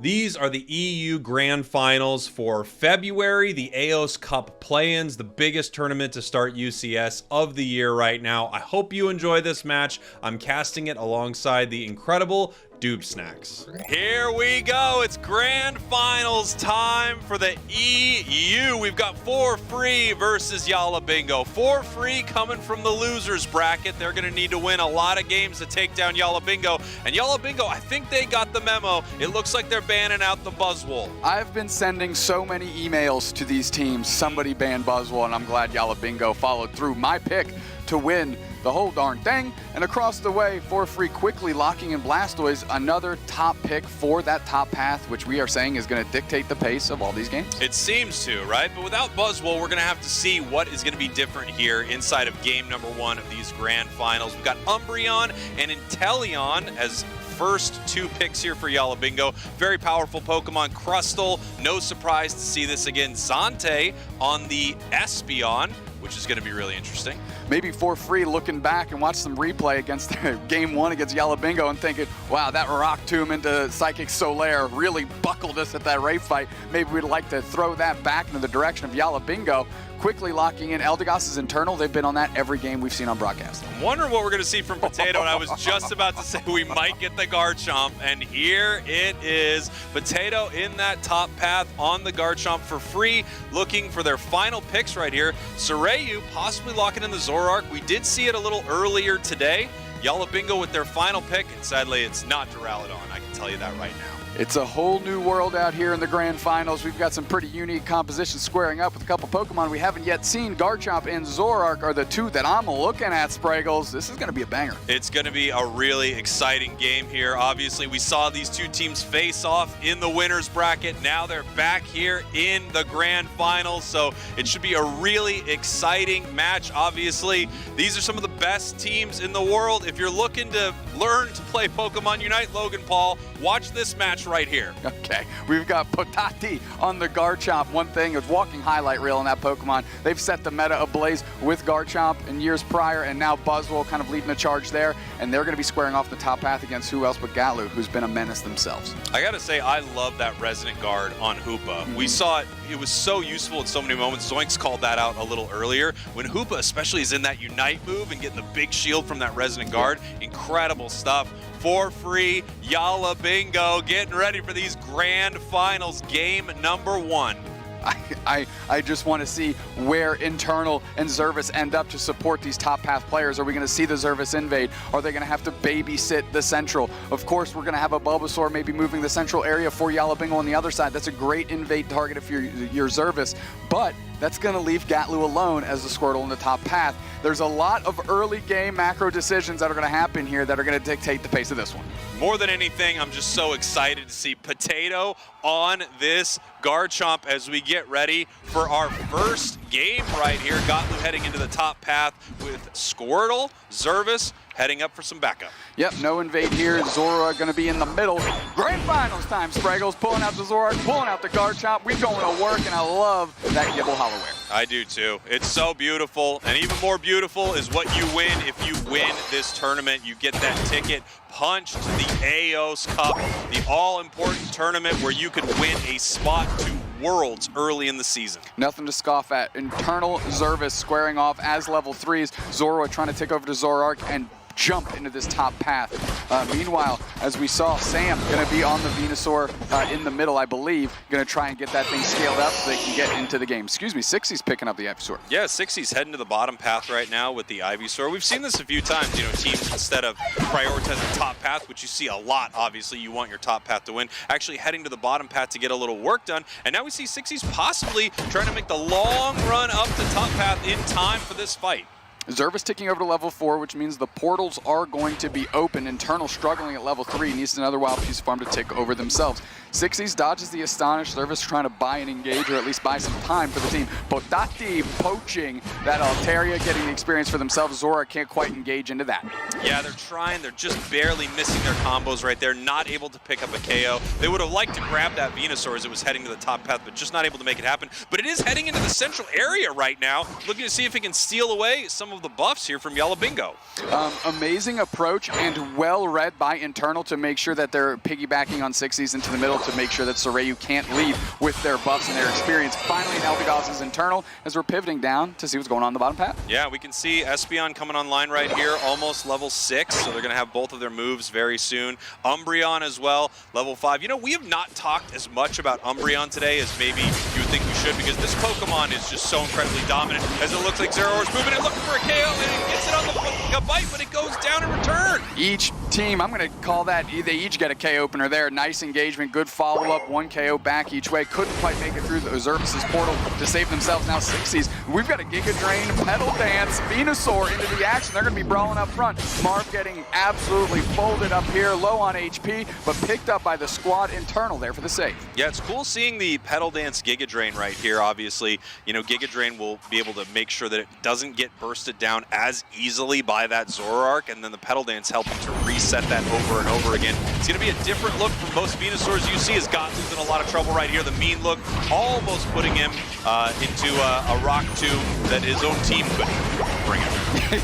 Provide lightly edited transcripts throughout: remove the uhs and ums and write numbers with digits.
These are the EU Grand Finals for February, the AOS Cup play-ins, the biggest tournament to start UCS of the year right now. I hope you enjoy this match. I'm casting it alongside the incredible Doobsnax. Here we go. It's Grand Finals time for the EU. We've got 4-free versus Yalla Bingo. 4-free coming from the losers bracket. They're going to need to win a lot of games to take down Yalla Bingo. And Yalla Bingo, I think they got the memo. It looks like they're banning out the Buzzwole. I've been sending so many emails to these teams. Somebody banned Buzzwole, and I'm glad Yalla Bingo followed through. My pick to win the whole darn thing. And across the way, 4-free quickly locking in Blastoise, another top pick for that top path, which we are saying is going to dictate the pace of all these games. It seems to, right? But without Buzzwole, we're going to have to see what is going to be different here inside of game number 1 of these Grand Finals. We've got Umbreon and Inteleon as first 2 picks here for Yalla Bingo. Very powerful Pokemon. Crustle, no surprise to see this again. Zante on the Espeon, which is going to be really interesting. Maybe 4-free looking back and watch some replay against game 1 against Yalla Bingo and thinking, wow, that Rock Tomb into Psychic Solaire really buckled us at that raid fight. Maybe we'd like to throw that back into the direction of Yalla Bingo. Quickly locking in Eldegoss's internal. They've been on that every game we've seen on broadcast. I'm wondering what we're going to see from Potato, and I was just about to say we might get the Garchomp, and here it is. Potato in that top path on the Garchomp for free, looking for their final picks right here. Sorayu possibly locking in the Zoroark. We did see it a little earlier today. Yalla Bingo with their final pick, and sadly it's not Duraludon. I can tell you that right now. It's a whole new world out here in the Grand Finals. We've got some pretty unique compositions squaring up with a couple Pokemon we haven't yet seen. Garchomp and Zoroark are the 2 that I'm looking at, Spragels. This is going to be a banger. It's going to be a really exciting game here. Obviously, we saw these 2 teams face off in the winner's bracket. Now they're back here in the Grand Finals, so it should be a really exciting match. Obviously, these are some of the best teams in the world. If you're looking to learn to play Pokemon Unite, Logan Paul, watch this match right here. Okay, we've got Potati on the Garchomp. One thing is walking highlight reel in that Pokemon. They've set the meta ablaze with Garchomp in years prior, and now Buzzwole kind of leading the charge there, and they're going to be squaring off the top path against who else but Gatlu, who's been a menace themselves. I gotta say, I love that Resonant Guard on Hoopa. We saw it was so useful in so many moments. Zoinks called that out a little earlier. When Hoopa especially is in that Unite move and getting the big shield from that Resonant Guard, incredible stuff. 4-free, Yalla Bingo getting ready for these Grand Finals, game number 1. I just want to see where Internal and Zervis end up to support these top path players. Are we going to see the Zervis invade? Are they going to have to babysit the Central? Of course, we're going to have a Bulbasaur maybe moving the Central area for Yalla Bingo on the other side. That's a great invade target if you're your Zervis, but that's going to leave Gatlu alone as the Squirtle in the top path. There's a lot of early game macro decisions that are going to happen here that are going to dictate the pace of this one. More than anything, I'm just so excited to see Potato on this Garchomp as we get ready for our first game right here. Gatlu heading into the top path with Squirtle, Zervis heading up for some backup. Yep, no invade here. Zora going to be in the middle. Grand Finals time, Spragels. Pulling out the Zoroark, pulling out the Garchomp. We're going to work, and I love that Gibble Hollowware. I do too. It's so beautiful, and even more beautiful is what you win if you win this tournament. You get that ticket punch to the AOS Cup, the all-important tournament where you could win a spot to Worlds early in the season. Nothing to scoff at. Internal Zervis squaring off as level 3s. Zora trying to take over to Zoroark and jump into this top path. Meanwhile, as we saw, Sam going to be on the Venusaur in the middle, I believe, going to try and get that thing scaled up so they can get into the game. Excuse me, Sixie's picking up the Ivysaur. Yeah, Sixie's heading to the bottom path right now with the Ivysaur. We've seen this a few times, you know, teams instead of prioritizing top path, which you see a lot, obviously, you want your top path to win, actually heading to the bottom path to get a little work done. And now we see Sixie's possibly trying to make the long run up the top path in time for this fight. Zervis ticking over to level 4, which means the portals are going to be open. Internal struggling at level 3, needs another wild piece farm to take over themselves. Sixties dodges the Astonish. Zervis trying to buy and engage, or at least buy some time for the team. Potati poaching that Altaria, getting the experience for themselves. Zora can't quite engage into that. Yeah, they're trying. They're just barely missing their combos right there. Not able to pick up a KO. They would have liked to grab that Venusaur as it was heading to the top path, but just not able to make it happen. But it is heading into the central area right now, looking to see if it can steal away some of the buffs here from Yalla Bingo. Amazing approach and well read by Internal to make sure that they're piggybacking on Sixties into the middle. to make sure that Soreyu can't leave with their buffs and their experience. Finally, Eldegoss is internal as we're pivoting down to see what's going on in the bottom path. Yeah, we can see Espeon coming online right here, almost level 6, so they're going to have both of their moves very soon. Umbreon as well, level 5. You know, we have not talked as much about Umbreon today as maybe you would think we should, because this Pokemon is just so incredibly dominant, as it looks like Zeraor's moving it, looking for a KO, and it gets it on the bite, but it goes down in return. Each team, I'm going to call that, they each get a KO opener there. Nice engagement, good follow-up, 1 KO back each way. Couldn't quite make it through the Xerxes portal to save themselves. Now 60s. We've got a Giga Drain, Petal Dance, Venusaur into the action. They're going to be brawling up front. Marv getting absolutely folded up here, low on HP, but picked up by the squad internal there for the save. Yeah, it's cool seeing the Petal Dance Giga Drain right here. Obviously, you know, Giga Drain will be able to make sure that it doesn't get bursted down as easily by that Zoroark, and then the Petal Dance helping to reset that over and over again. It's going to be a different look from most Venusaurs you see, as Gottlieb's in a lot of trouble right here. The mean look almost putting him into a rock tomb that his own team couldn't bring him.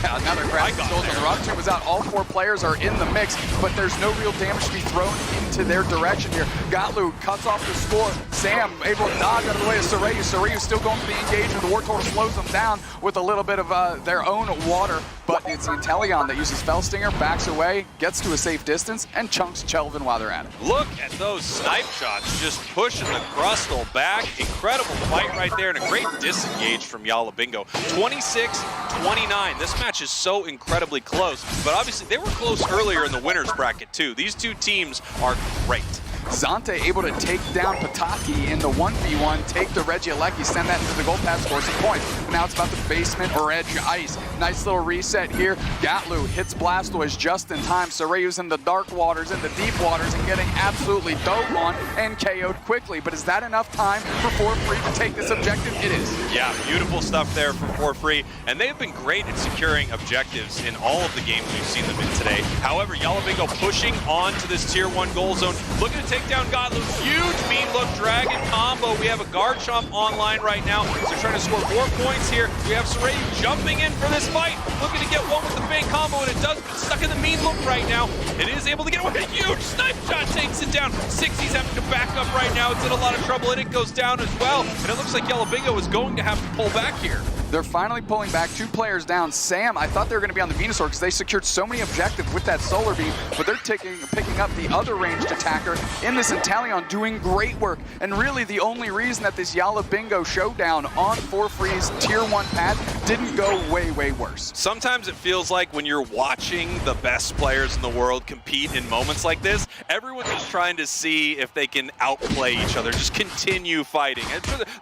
Yeah, another crash. The rock tomb is out. All 4 players are in the mix, but there's no real damage to be thrown into their direction here. Gottlieb cuts off the score. Sam able to dodge out of the way of Soreyu. Soreyu still going for the engagement. The War Turtle slows them down with a little bit of their own water, but it's Inteleon that uses Fell Stinger, backs away, gets to a safe distance, and chunks Chelvin while they're at it. Look at those snipe shots, just pushing the Crustle back. Incredible fight right there, and a great disengage from Yalla Bingo. 26-29. This match is so incredibly close, but obviously they were close earlier in the winner's bracket too. These two teams are great. Zante able to take down Pataki in the 1v1, take the Regieleki, send that into the gold pad, score some points. But now it's about the basement or edge ice. Nice little reset here. Gatlu hits Blastoise just in time. Soreyu's in the dark waters, in the deep waters, and getting absolutely dove on and KO'd quickly. But is that enough time for 4-Free to take this objective? It is. Yeah, beautiful stuff there for 4-Free. And they have been great at securing objectives in all of the games we've seen them in today. However, Yalla Bingo pushing on to this tier 1 goal zone, looking to take down Gottlieb. Huge mean look dragon combo. We have a Garchomp online right now, so trying to score 4 points here. We have Soreyu jumping in for this fight, looking to get one with the big combo, and it does, but stuck in the mean look right now. It is able to get away. A huge snipe shot takes it down. 60's having to back up right now. It's in a lot of trouble, and it goes down as well. And it looks like Yalla Bingo is going to have to pull back here. They're finally pulling back, 2 players down. Sam, I thought they were going to be on the Venusaur because they secured so many objectives with that Solar Beam, but they're picking up the other ranged attacker in this Inteleon, doing great work. And really the only reason that this Yalla Bingo showdown on 4-Free's tier 1 path didn't go way, way worse. Sometimes it feels like when you're watching the best players in the world compete in moments like this, everyone's just trying to see if they can outplay each other, just continue fighting.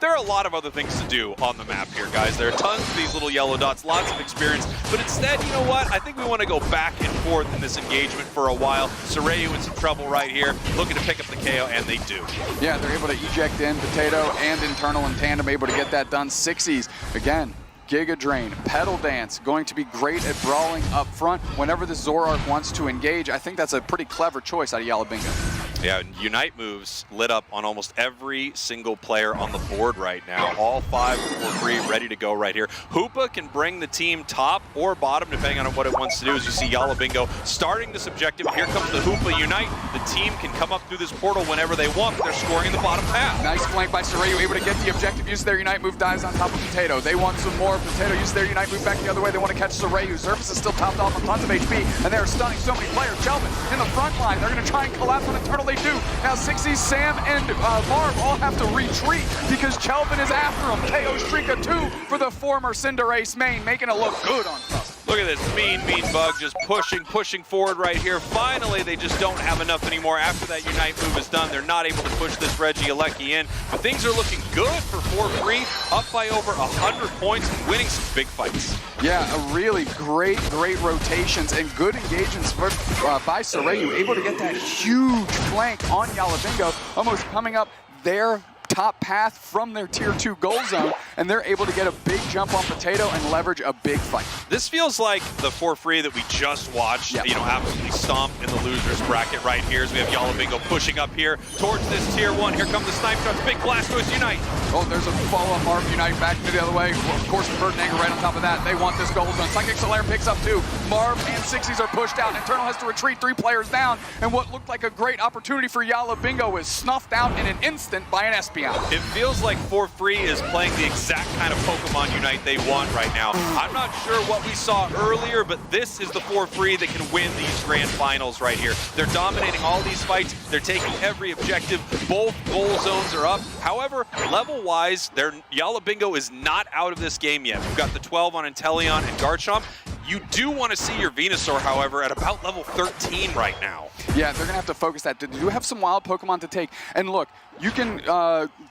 There are a lot of other things to do on the map here, guys. There are tons of these little yellow dots, lots of experience, but instead, you know what? I think we want to go back and forth in this engagement for a while. Soreyu in some trouble right here, looking to pick up the KO, and they do. Yeah, they're able to eject in Potato and Internal in tandem, able to get that done. 60s, again, Giga Drain, Petal Dance, going to be great at brawling up front whenever the Zoroark wants to engage. I think that's a pretty clever choice out of Yalla Bingo. Yeah, Unite moves lit up on almost every single player on the board right now. All 5 were free, ready to go right here. Hoopa can bring the team top or bottom, depending on what it wants to do. As you see Yalla Bingo starting this objective. Here comes the Hoopa Unite. The team can come up through this portal whenever they want, but they're scoring in the bottom half. Nice flank by Soreyu, able to get the objective. Use their Unite move, dives on top of Potato. They want some more. Potato uses their Unite move back the other way. They want to catch Soreyu. Surface is still topped off on tons of HP, and they're stunning so many players. Chelvin in the front line. They're going to try and collapse on Internal. They do. Now 60, Sam and Marv all have to retreat because Chelvin is after him. KO streak of 2 for the former Cinderace main, making it look good on Crust. Look at this mean bug just pushing forward right here. Finally, they just don't have enough anymore. After that Unite move is done, they're not able to push this Regieleki in. But things are looking good for 4-Free, up by over 100 points and winning some big fights. Yeah, a really great rotations and good engagements by Soreyu, able to get that huge flank on Yalla Bingo, almost coming up their top path from their tier 2 goal zone, and they're able to get a big jump on Potato and leverage a big fight. This feels like the For Free that we just watched, you know, absolutely stomp in the losers bracket right here as we have Yalla Bingo pushing up here towards this tier 1. Here come the snipe shots. Big Blastoise Unite. Oh, there's a follow-up Marv Unite back to the other way. Well, of course, Bird and Anger right on top of that. They want this goal zone. Psychic Solaire picks up 2. Marv and Sixies are pushed out. Internal has to retreat 3 players down, and what looked like a great opportunity for Yalla Bingo is snuffed out in an instant by an Espeon. It feels like For Free is playing the exact kind of Pokemon Unite they want right now. I'm not sure what we saw earlier, but this is the For Free that can win these grand finals right here. They're dominating all these fights. They're taking every objective. Both goal zones are up. However, level-wise, Yalla Bingo is not out of this game yet. We've got the 12 on Inteleon and Garchomp. You do want to see your Venusaur, however, at about level 13 right now. Yeah, they're going to have to focus that. They do have some wild Pokemon to take. And look, you can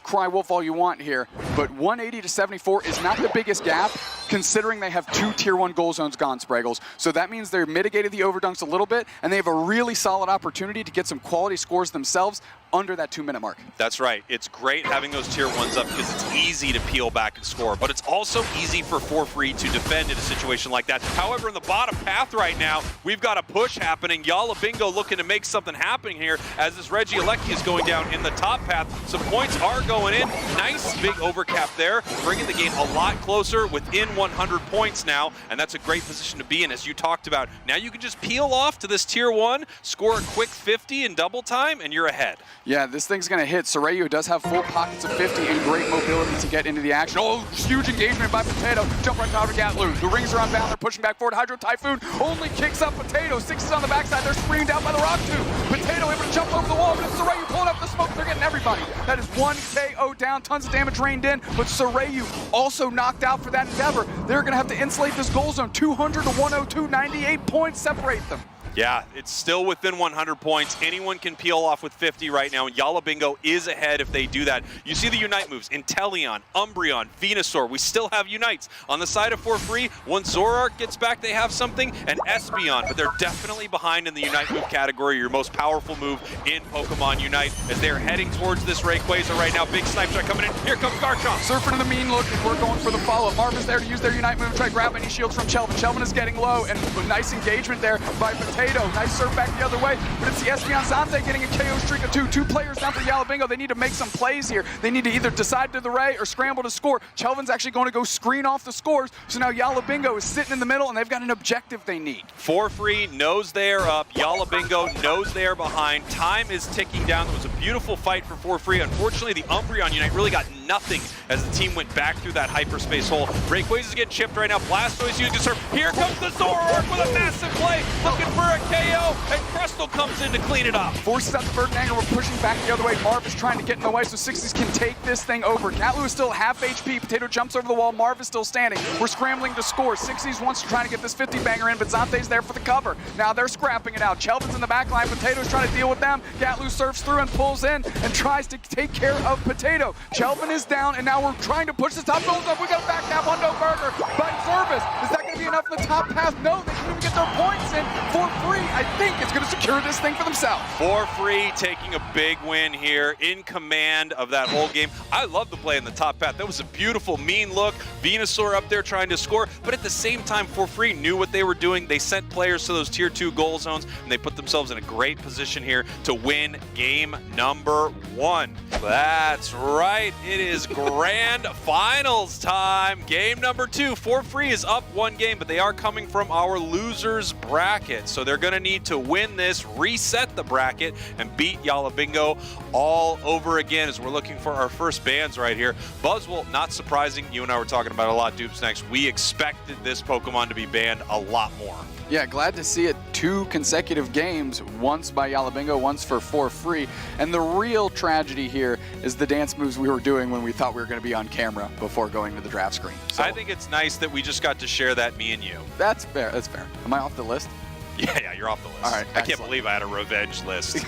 cry wolf all you want here, but 180 to 74 is not the biggest gap, considering they have 2 tier 1 goal zones gone, Spragels. So that means they're mitigated the overdunks a little bit, and they have a really solid opportunity to get some quality scores themselves under that 2-minute mark. That's right. It's great having those tier 1s up because it's easy to peel back and score, but it's also easy for Free to defend in a situation like that. However, in the bottom path right now, we've got a push happening. Yalla Bingo looking to make something happen here as this Regieleki is going down in the top path. Some points are going in. Nice big overcap there, bringing the game a lot closer, within 100 points now, and that's a great position to be in, as you talked about. Now you can just peel off to this tier 1, score a quick 50 in double time, and you're ahead. Yeah, this thing's going to hit. Soreyu does have full pockets of 50 and great mobility to get into the action. Oh, huge engagement by Potato. Jump right top of Gatlu. The rings are unbound. They're pushing back forward. Hydro Typhoon only kicks up Potato. Six is on the backside. They're screened out by the Rock Tube. Potato able to jump over the wall, but it's Soreyu pulling up the smoke. They're getting everybody. That is 1 KO down. Tons of damage rained in, but Soreyu also knocked out for that endeavor. They're going to have to insulate this goal zone. 200 to 102. 98 points separate them. Yeah, it's still within 100 points. Anyone can peel off with 50 right now, and Yalla Bingo is ahead if they do that. You see the Unite moves. Inteleon, Umbreon, Venusaur. We still have Unites. On the side of For Free, once Zoroark gets back, they have something, and Espeon, but they're definitely behind in the Unite move category, your most powerful move in Pokemon Unite, as they're heading towards this Rayquaza right now. Big snipe shot coming in. Here comes Garchomp. Surfing in the mean look, and we're going for the follow-up. Marv is there to use their Unite move and try to grab any shields from Chelvin. Chelvin is getting low, and a nice engagement there by Potato. Nice surf back the other way, but it's the Espeon Zante getting a KO streak of 2. 2 players down for Yalla Bingo. They need to make some plays here. They need to either decide to the Ray or scramble to score. Chelvin's actually going to go screen off the scores, so now Yalla Bingo is sitting in the middle, and they've got an objective they need. For Free knows they are up. Yalla Bingo knows they are behind. Time is ticking down. It was a beautiful fight for Free. Unfortunately, the Umbreon Unite really got nothing as the team went back through that hyperspace hole. Rayquaza is getting chipped right now. Blastoise using surf. Here comes the Zoroark with a massive play, looking for a KO, and Crystal comes in to clean it up. Forces out the Bird and Anger. We're pushing back the other way. Marv is trying to get in the way, so Sixies can take this thing over. Gatlu is still half HP. Potato jumps over the wall. Marv is still standing. We're scrambling to score. Sixies wants to try to get this 50 banger in, but Zante's there for the cover. Now they're scrapping it out. Chelvin's in the back line. Potato's trying to deal with them. Gatlu surfs through and pulls in and tries to take care of Potato. Chelvin is down, and now we're trying to push the top goals up. We got a back tap on No Burger by Service. Is that going to be enough in the top path? No, they can even get their points in For Free. I think it's going to secure this thing for themselves. For Free taking a big win here, in command of that whole game. I love the play in the top path. That was a beautiful, mean look. Venusaur up there trying to score, but at the same time, For Free knew what they were doing. They sent players to those tier 2 goal zones, and they put themselves in a great position here to win game number 1. That's right, it is grand finals time. Game number 2. For Free is up 1 game, but they are coming from our losers bracket, so they're going to need to win this, reset the bracket, and beat Yalla Bingo all over again as we're looking for our first bans right here. Buzzwole, not surprising. You and I were talking about it a lot, Doobsnax. We expected this Pokemon to be banned a lot more. Yeah, glad to see it. 2 consecutive games, once by Yalla Bingo, once for Free. And the real tragedy here is the dance moves we were doing when we thought we were going to be on camera before going to the draft screen. So, I think it's nice that we just got to share that, me and you. That's fair. That's fair. Am I off the list? Yeah, you're off the list. All right, I can't believe I had a revenge list.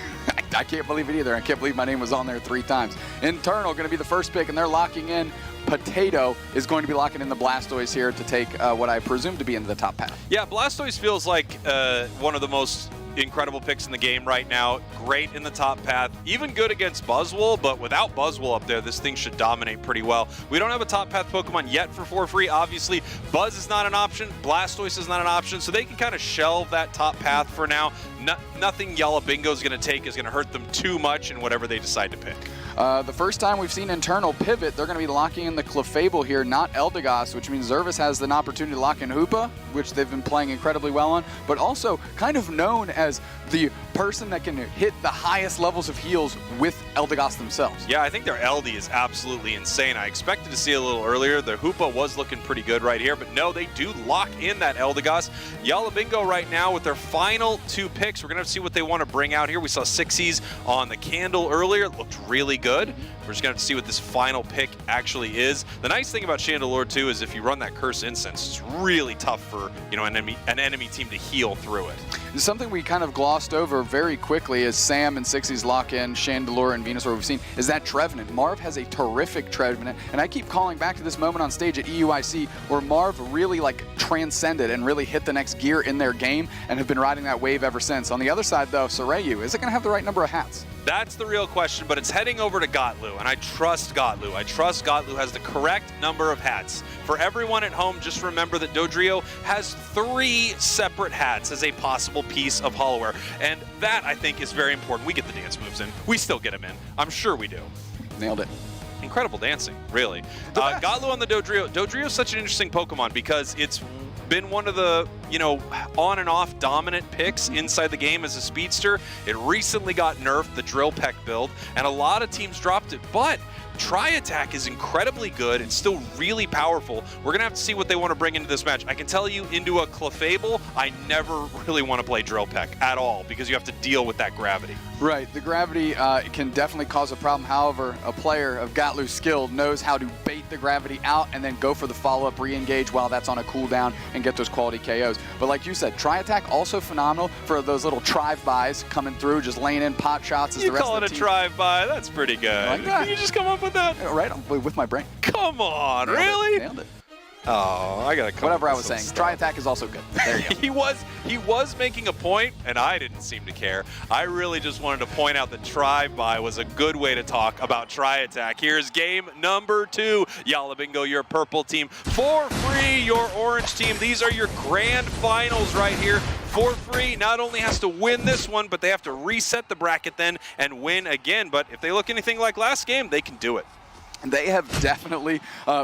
I can't believe it either. I can't believe my name was on there 3 times. Internal going to be the first pick, and they're locking in Potato is going to be locking in the Blastoise here to take what I presume to be into the top path. Yeah, Blastoise feels like one of the most incredible picks in the game right now. Great in the top path, even good against Buzzwole, but without Buzzwole up there, this thing should dominate pretty well. We don't have a top path Pokemon yet for free. Obviously, Buzz is not an option, Blastoise is not an option, so they can kind of shelve that top path for now. Nothing Yalla Bingo is going to take is going to hurt them too much in whatever they decide to pick. The first time we've seen Internal pivot, they're going to be locking in the Clefable here, not Eldegoss, which means Zervis has an opportunity to lock in Hoopa, which they've been playing incredibly well on, but also kind of known as the person that can hit the highest levels of heals with Eldegoss themselves. Yeah, I think their LD is absolutely insane. I expected to see it a little earlier. The Hoopa was looking pretty good right here, but no, they do lock in that Eldegoss. Yalla Bingo right now with their final 2 picks. We're going to have to see what they want to bring out here. We saw Sixies on the Candle earlier. It looked really good. We're just going to have to see what this final pick actually is. The nice thing about Chandelure, too, is if you run that Curse Incense, it's really tough for an enemy team to heal through it. Something we kind of glossed over very quickly as Sam and Sixies lock in Chandelure and Venusaur we've seen is that Trevenant. Marv has a terrific Trevenant, and I keep calling back to this moment on stage at EUIC where Marv really transcended and really hit the next gear in their game and have been riding that wave ever since. On the other side, though, Soreyu, is it going to have the right number of hats? That's the real question, but it's heading over to Gotlu, and I trust Gotlu. I trust Gotlu has the correct number of hats. For everyone at home, just remember that Dodrio has 3 separate hats as a possible piece of Hollowware, and that, I think, is very important. We get the dance moves in. We still get them in. I'm sure we do. Nailed it. Incredible dancing, really. Gotlu on the Dodrio. Dodrio is such an interesting Pokemon because it's been one of the, on and off dominant picks inside the game as a speedster. It recently got nerfed, the Drill Peck build, and a lot of teams dropped it, but Tri-Attack is incredibly good. It's still really powerful. We're going to have to see what they want to bring into this match. I can tell you, into a Clefable, I never really want to play Drill Peck at all because you have to deal with that gravity. Right, the gravity can definitely cause a problem. However, a player of Gatlu's skill knows how to bait the gravity out and then go for the follow-up re-engage while that's on a cooldown and get those quality KOs. But like you said, Tri-Attack also phenomenal for those little drive-bys coming through, just laying in pot shots as the rest of the team. You call it a drive-by? That's pretty good. Like that. Can you just come up with that? Right, with my brain. Come on, really? Nailed it. Oh, I gotta come. Whatever I was saying. Tri-Attack is also good. There you go. he was making a point, and I didn't seem to care. I really just wanted to point out that Tri-By was a good way to talk about Tri-Attack. Here's game number 2. Yalla Bingo, your purple team. For free, your orange team. These are your grand finals right here. For free, not only has to win this one, but they have to reset the bracket then and win again. But if they look anything like last game, they can do it. They have definitely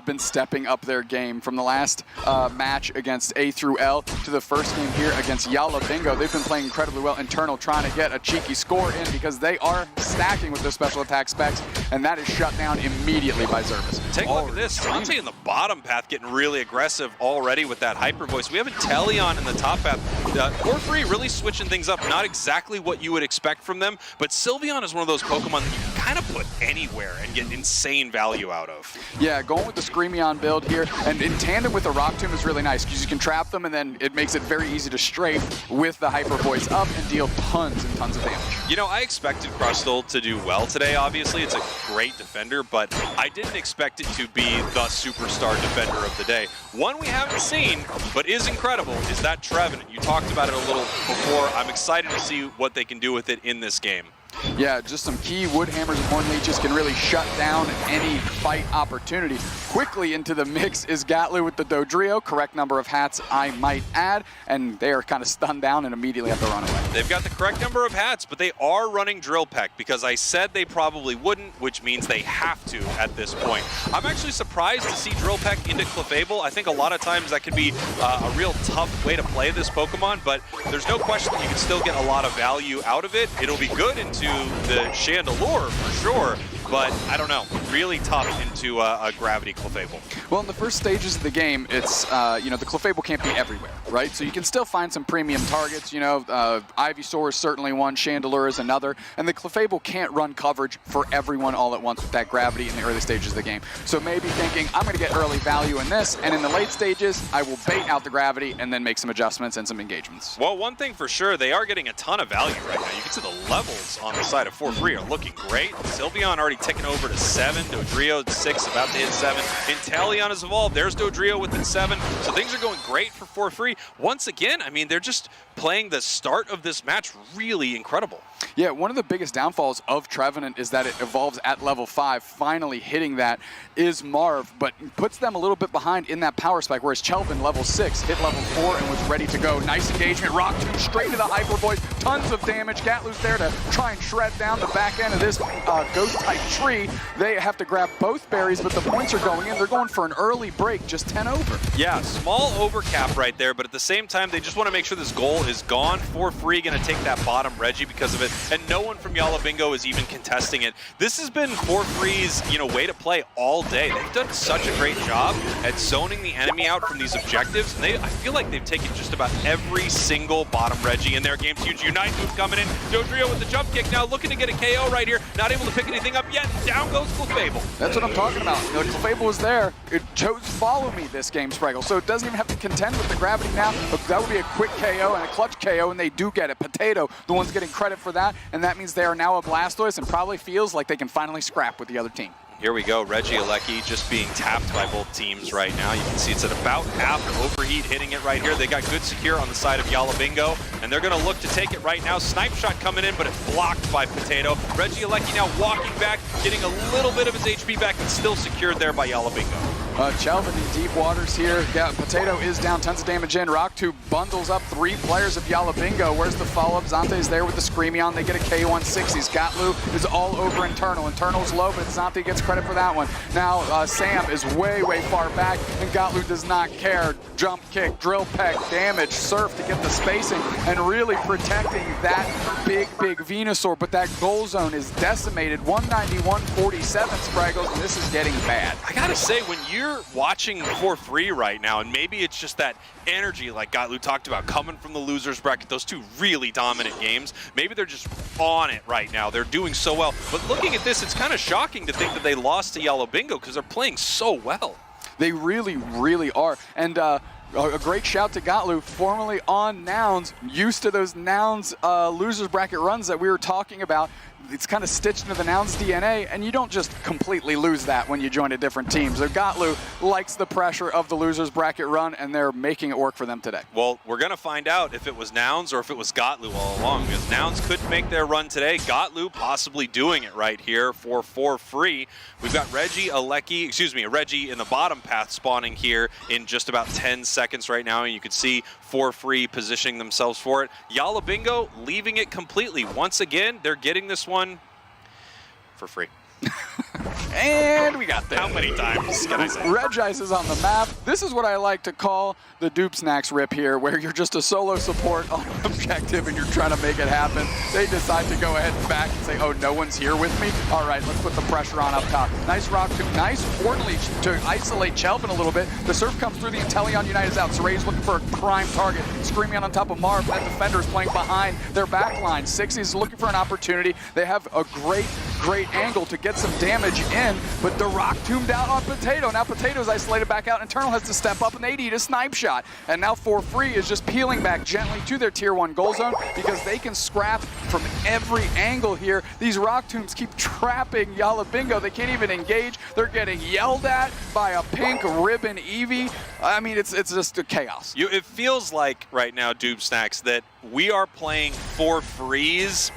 been stepping up their game from the last match against A through L to the first game here against Yalla Bingo. They've been playing incredibly well internal, trying to get a cheeky score in because they are stacking with their special attack specs, and that is shut down immediately by Zervis. Take a look at this. Dante in the bottom path getting really aggressive already with that Hyper Voice. We have Inteleon in the top path. For free, really switching things up. Not exactly what you would expect from them, but Sylveon is one of those Pokemon that you can kind of put anywhere and get insane value out of. Yeah, going with the Screamion build here, and in tandem with the Rock Tomb is really nice because you can trap them and then it makes it very easy to strafe with the Hyper Voice up and deal tons and tons of damage. I expected Crustle to do well today, obviously. It's a great defender, but I didn't expect it to be the superstar defender of the day. One we haven't seen, but is incredible, is that Trevenant. You talked about it a little before. I'm excited to see what they can do with it in this game. Yeah, just some key Wood Hammers and Horn Leeches can really shut down any fight opportunity. Quickly into the mix is Gatlu with the Dodrio, correct number of hats, I might add, and they are kind of stunned down and immediately have to run away. They've got the correct number of hats, but they are running Drill Peck because I said they probably wouldn't, which means they have to at this point. I'm actually surprised to see Drill Peck into Clefable. I think a lot of times that can be a real tough way to play this Pokemon, but there's no question that you can still get a lot of value out of it. It'll be good into the Chandelure for sure, but I don't know, really tough into a Gravity Clefable. Well, in the first stages of the game, it's, the Clefable can't be everywhere, right? So you can still find some premium targets, Ivysaur is certainly one, Chandelure is another, and the Clefable can't run coverage for everyone all at once with that Gravity in the early stages of the game. So maybe thinking, I'm going to get early value in this, and in the late stages, I will bait out the Gravity and then make some adjustments and some engagements. Well, one thing for sure, they are getting a ton of value right now. You can see the levels on the side of 4-3 are looking great. Sylveon already already ticking over to 7. Dodrio 6, about to hit 7. Inteleon has evolved. There's Dodrio within 7. So things are going great for 4-3. Once again, I mean, they're just playing the start of this match really incredible. Yeah, one of the biggest downfalls of Trevenant is that it evolves at level 5. Finally hitting that is Marv, but puts them a little bit behind in that power spike, whereas Chelvin, level 6, hit level 4 and was ready to go. Nice engagement. Rock Tomb straight to the Hyper Voice. Tons of damage. Gatlu's there to try and shred down the back end of this ghost-type tree. They have to grab both berries, but the points are going in. They're going for an early break, just 10 over. Yeah, small overcap right there, but at the same time, they just want to make sure this goal is gone. 4-3 going to take that bottom Reggie because of it, and no one from Yalla Bingo is even contesting it. This has been 4-3's, way to play all day. They've done such a great job at zoning the enemy out from these objectives, and I feel like they've taken just about every single bottom Reggie in their games. Huge Unite move coming in. Dodrio with the jump kick now, looking to get a KO right here. Not able to pick anything up yet. Down goes Clefable. That's what I'm talking about. Clefable was there. It chose follow me this game, Spragel, so it doesn't even have to contend with the gravity now. But that would be a quick KO and a clutch KO, and they do get it. Potato, the one's getting credit for that, and that means they are now a Blastoise and probably feels like they can finally scrap with the other team. Here we go, Reggie Alecki just being tapped by both teams right now. You can see it's at about half. Overheat hitting it right here. They got good secure on the side of Yalla Bingo, and they're going to look to take it right now. Snipe shot coming in, but it's blocked by Potato. Reggie Alecki now walking back, getting a little bit of his HP back, and still secured there by Yalla Bingo. Chelvin in deep waters here. Yeah, Potato is down, tons of damage in. Rock2 bundles up 3 players of Yalla Bingo. Where's the follow-up? Zante is there with the Screamion. They get a KO on 60s. Gatlu is all over Internal. Internal's low, but Zante gets credit for that one. Now Sam is way far back, and Gatlu does not care. Jump kick, drill peck, damage, surf to get the spacing, and really protecting that big Venusaur. But that goal zone is decimated. 191-47, Spraggles, and this is getting bad. I gotta say, when you're watching 4-3 right now, and maybe it's just that energy like Gatlu talked about coming from the losers bracket, those 2 really dominant games, maybe they're just on it right now. They're doing so well. But looking at this, it's kind of shocking to think that they lost to Yalla Bingo because they're playing so well. They really are. And a great shout to Gatlu, formerly on Nouns, used to those Nouns losers bracket runs that we were talking about. It's kind of stitched into the Nouns DNA, and you don't just completely lose that when you join a different team. So Gatlu likes the pressure of the losers bracket run, and they're making it work for them today. Well, we're going to find out if it was Nouns or if it was Gatlu all along, because Nouns couldn't make their run today. Gatlu possibly doing it right here for 4-3. We've got Reggie in the bottom path spawning here in just about 10 seconds right now, and you can see 4-3 positioning themselves for it. Yalla Bingo leaving it completely. Once again, they're getting this one for free. And we got there. How many times can I say? Regice is on the map. This is what I like to call the Doobsnax rip here, where you're just a solo support on an objective and you're trying to make it happen. They decide to go ahead and back and say, oh, no one's here with me? All right, let's put the pressure on up top. Nice rock, nice importantly to isolate Chelvin a little bit. The surf comes through, the Inteleon Unite is out. Saray's looking for a prime target. Screaming on top of Marv. That defender is playing behind their back line. 60 is looking for an opportunity. They have a great angle to get some damage in, but the rock tombed out on Potato. Now Potato's isolated back out. Internal has to step up, and they need a snipe shot. And now 4-3 is just peeling back gently to their tier 1 goal zone because they can scrap from every angle here. These rock tombs keep trapping Yalla Bingo. They can't even engage. They're getting yelled at by a pink ribbon Eevee. I mean, it's just a chaos. It feels like right now, Doobsnax, that we are playing 4-3's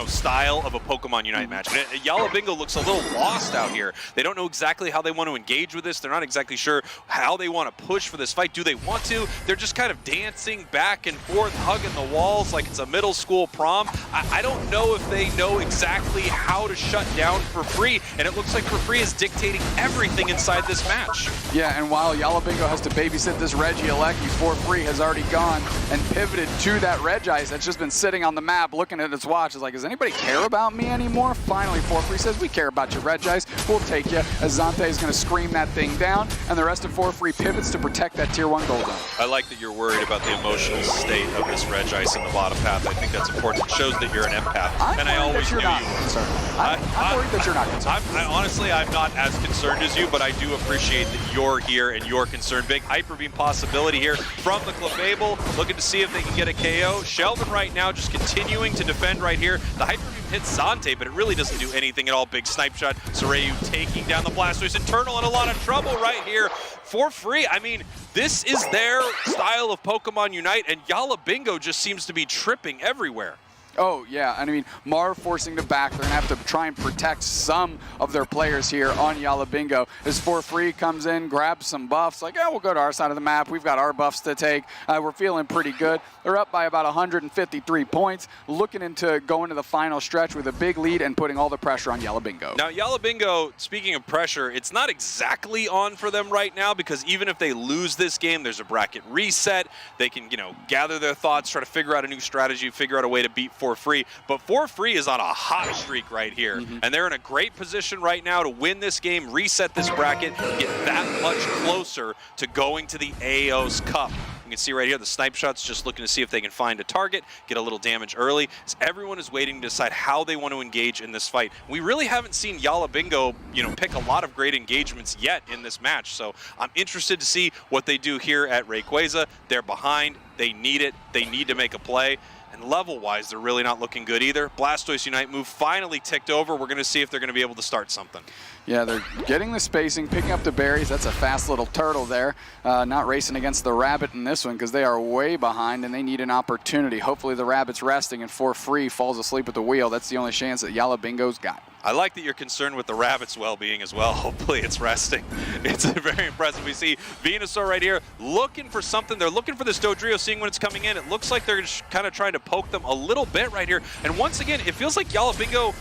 style of a Pokemon Unite match. Yalla Bingo looks a little lost out here. They don't know exactly how they want to engage with this. They're not exactly sure how they want to push for this fight. Do they want to? They're just kind of dancing back and forth, hugging the walls like it's a middle school prom. I don't know if they know exactly how to shut down 4-3, and it looks like 4-3 is dictating everything inside this match. Yeah, and while Yalla Bingo has to babysit this Reggie Alecki, 4-3 has already gone and pivoted to that Regice that's just been sitting on the map looking at its watch. It's like, does anybody care about me anymore? Finally, 4-3 says, we care about you, Regice. We'll take you. As Zante is going to scream that thing down, and the rest of 4-3 pivots to protect that tier 1 gold zone. I like that you're worried about the emotional state of this Regice in the bottom path. I think that's important. It shows that you're an empath, and I always knew you were. Concerned. I'm worried that you're not concerned. Honestly, I'm not as concerned as you, but I do appreciate that you're here and you're concerned. Big Hyper Beam possibility here from the Clefable, looking to see if they can get a KO. Chelvin right now just continuing to defend right here. The Hyper Beam hits Zante, but it really doesn't do anything at all. Big snipe shot. Sorayu taking down the Blastoise. Internal in a lot of trouble right here for free. I mean, this is their style of Pokemon Unite, and Yalla Bingo just seems to be tripping everywhere. Oh, yeah. And I mean, Marv forcing to back. They're going to have to try and protect some of their players here on Yalla Bingo. As For Free comes in, grabs some buffs. Like, yeah, we'll go to our side of the map. We've got our buffs to take. We're feeling pretty good. They're up by about 153 points, looking into going to the final stretch with a big lead and putting all the pressure on Yalla Bingo. Now, Yalla Bingo, speaking of pressure, it's not exactly on for them right now, because even if they lose this game, there's a bracket reset. They can, you know, gather their thoughts, try to figure out a new strategy, figure out a way to beat For Free. But For Free is on a hot streak right here, and they're in a great position right now to win this game, reset this bracket, get that much closer to going to the AOS Cup. You can see right here the snipe shots, just looking to see if they can find a target, get a little damage early. As everyone is waiting to decide how they want to engage in this fight. We really haven't seen Yalla Bingo, you know, pick a lot of great engagements yet in this match. So I'm interested to see what they do here at Rayquaza. They're behind. They need it. They need to make a play. And level-wise, they're really not looking good either. Blastoise Unite move finally ticked over. We're going to see if they're going to be able to start something. Yeah, they're getting the spacing, picking up the berries. That's a fast little turtle there. Not racing against the rabbit in this one because they are way behind and they need an opportunity. Hopefully the rabbit's resting and For Free falls asleep at the wheel. That's the only chance that Yalla Bingo's got. I like that you're concerned with the rabbit's well-being as well. Hopefully it's resting. It's very impressive. We see Venusaur right here looking for something. They're looking for this Dodrio, seeing when it's coming in. It looks like they're just kind of trying to poke them a little bit right here. And once again, it feels like Yalla Bingo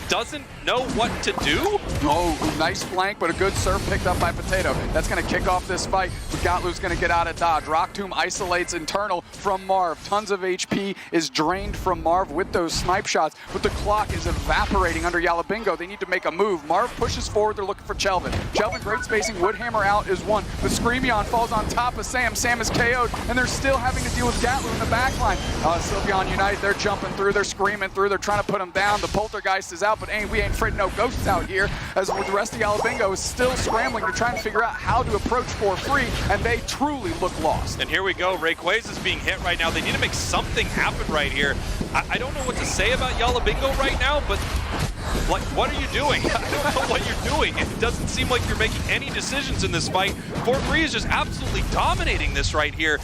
doesn't know what to do. Oh, nice flank, but a good surf picked up by Potato. That's going to kick off this fight. Gatlu's going to get out of dodge. Rock Tomb isolates internal from Marv. Tons of HP is drained from Marv with those snipe shots, but the clock is evaporating under Yalla Bingo. They need to make a move. Marv pushes forward. They're looking for Chelvin. Chelvin, great spacing. Woodhammer out is one. The Screamion falls on top of Sam. Sam is KO'd, and they're still having to deal with Gatlu in the backline. Sylveon Unite, they're jumping through. They're screaming through. They're trying to put him down. The Poltergeist is out, but we ain't afraid of no ghosts out here, as the rest of Yalla Bingo is still scrambling to try and figure out how to approach For Free, and they truly look lost. And here we go. Rayquaza is being hit right now. They need to make something happen right here. I don't know what to say about Yalla Bingo right now, but like, what are you doing? I don't know what you're doing. It doesn't seem like you're making any decisions in this fight. For Free is just absolutely dominating this right here.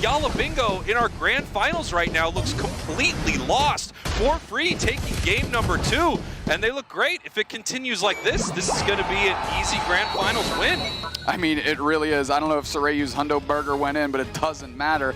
Yalla Bingo in our grand finals right now looks completely lost. For Free taking game number 2, and they look great. If it continues like this, this is going to be an easy grand finals win. I mean, it really is. I don't know if Sorayu's Hundo Burger went in, but it doesn't matter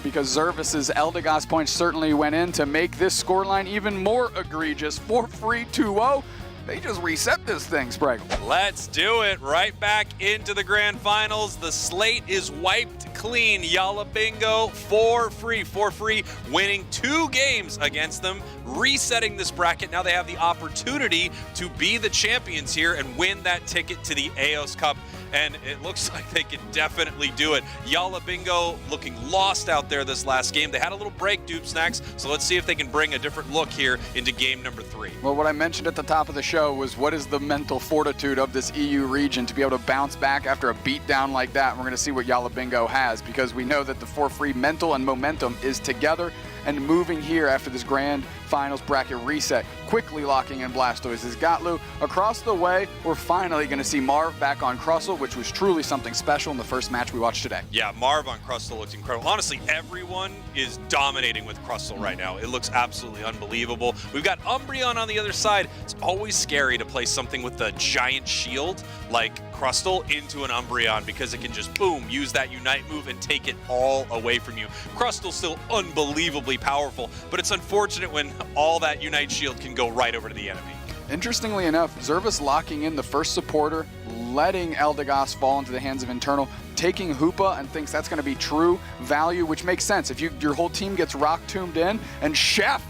because Zervis's Eldegoss points certainly went in to make this scoreline even more egregious. For Free 2-0. They just reset this thing, Spragels. Let's do it. Right back into the grand finals. The slate is wiped clean. Yalla Bingo For Free winning 2 games against them, resetting this bracket. Now they have the opportunity to be the champions here and win that ticket to the AOS Cup. And it looks like they can definitely do it. Yalla Bingo looking lost out there this last game. They had a little break, Doobsnax, so let's see if they can bring a different look here into game number 3. Well, what I mentioned at the top of the show was what is the mental fortitude of this EU region to be able to bounce back after a beatdown like that. And we're going to see what Yalla Bingo has, because we know that the For Free mental and momentum is together and moving here after this grand finals bracket reset. Quickly locking in Blastoise's Gatlu. Across the way, we're finally going to see Marv back on Crustle, which was truly something special in the first match we watched today. Yeah, Marv on Crustle looks incredible. Honestly, everyone is dominating with Crustle right now. It looks absolutely unbelievable. We've got Umbreon on the other side. It's always scary to play something with a giant shield like Crustle into an Umbreon, because it can just, boom, use that Unite move and take it all away from you. Crustle's still unbelievably powerful, but it's unfortunate when all that Unite shield can go right over to the enemy. Interestingly enough, Zervis locking in the first supporter, letting Eldegoss fall into the hands of Internal, taking Hoopa and thinks that's going to be true value, which makes sense. If your whole team gets Rock Tombed in, and Chef,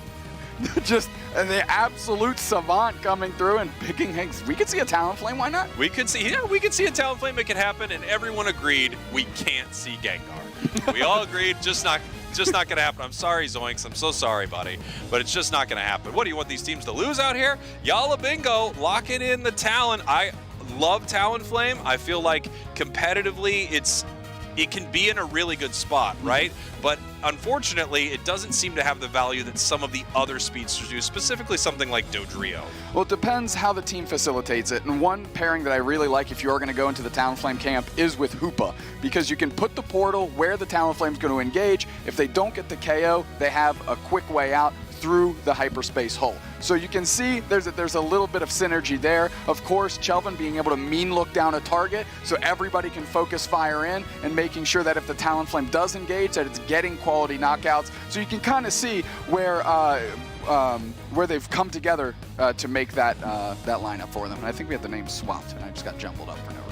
just the absolute savant coming through and picking Hanks. We could see a Talonflame, why not? We could see a Talonflame make it happen, and everyone agreed we can't see Gengar. We all agreed, just not going to happen. I'm sorry, Zoinks. I'm so sorry, buddy. But it's just not going to happen. What do you want these teams to lose out here? Yalla Bingo locking in the Talon. I love Talonflame. I feel like competitively it can be in a really good spot, right? But unfortunately, it doesn't seem to have the value that some of the other speedsters do, specifically something like Dodrio. Well, it depends how the team facilitates it. And one pairing that I really like if you are going to go into the Talonflame camp is with Hoopa, because you can put the portal where the Talonflame's going to engage. If they don't get the KO, they have a quick way out through the hyperspace hole. So you can see there's a little bit of synergy there. Of course, Chelvin being able to mean look down a target so everybody can focus fire in, and making sure that if the Talonflame does engage, that it's getting quality knockouts. So you can kind of see where they've come together to make that lineup for them. And I think we had the names swapped, and I just got jumbled up for no reason.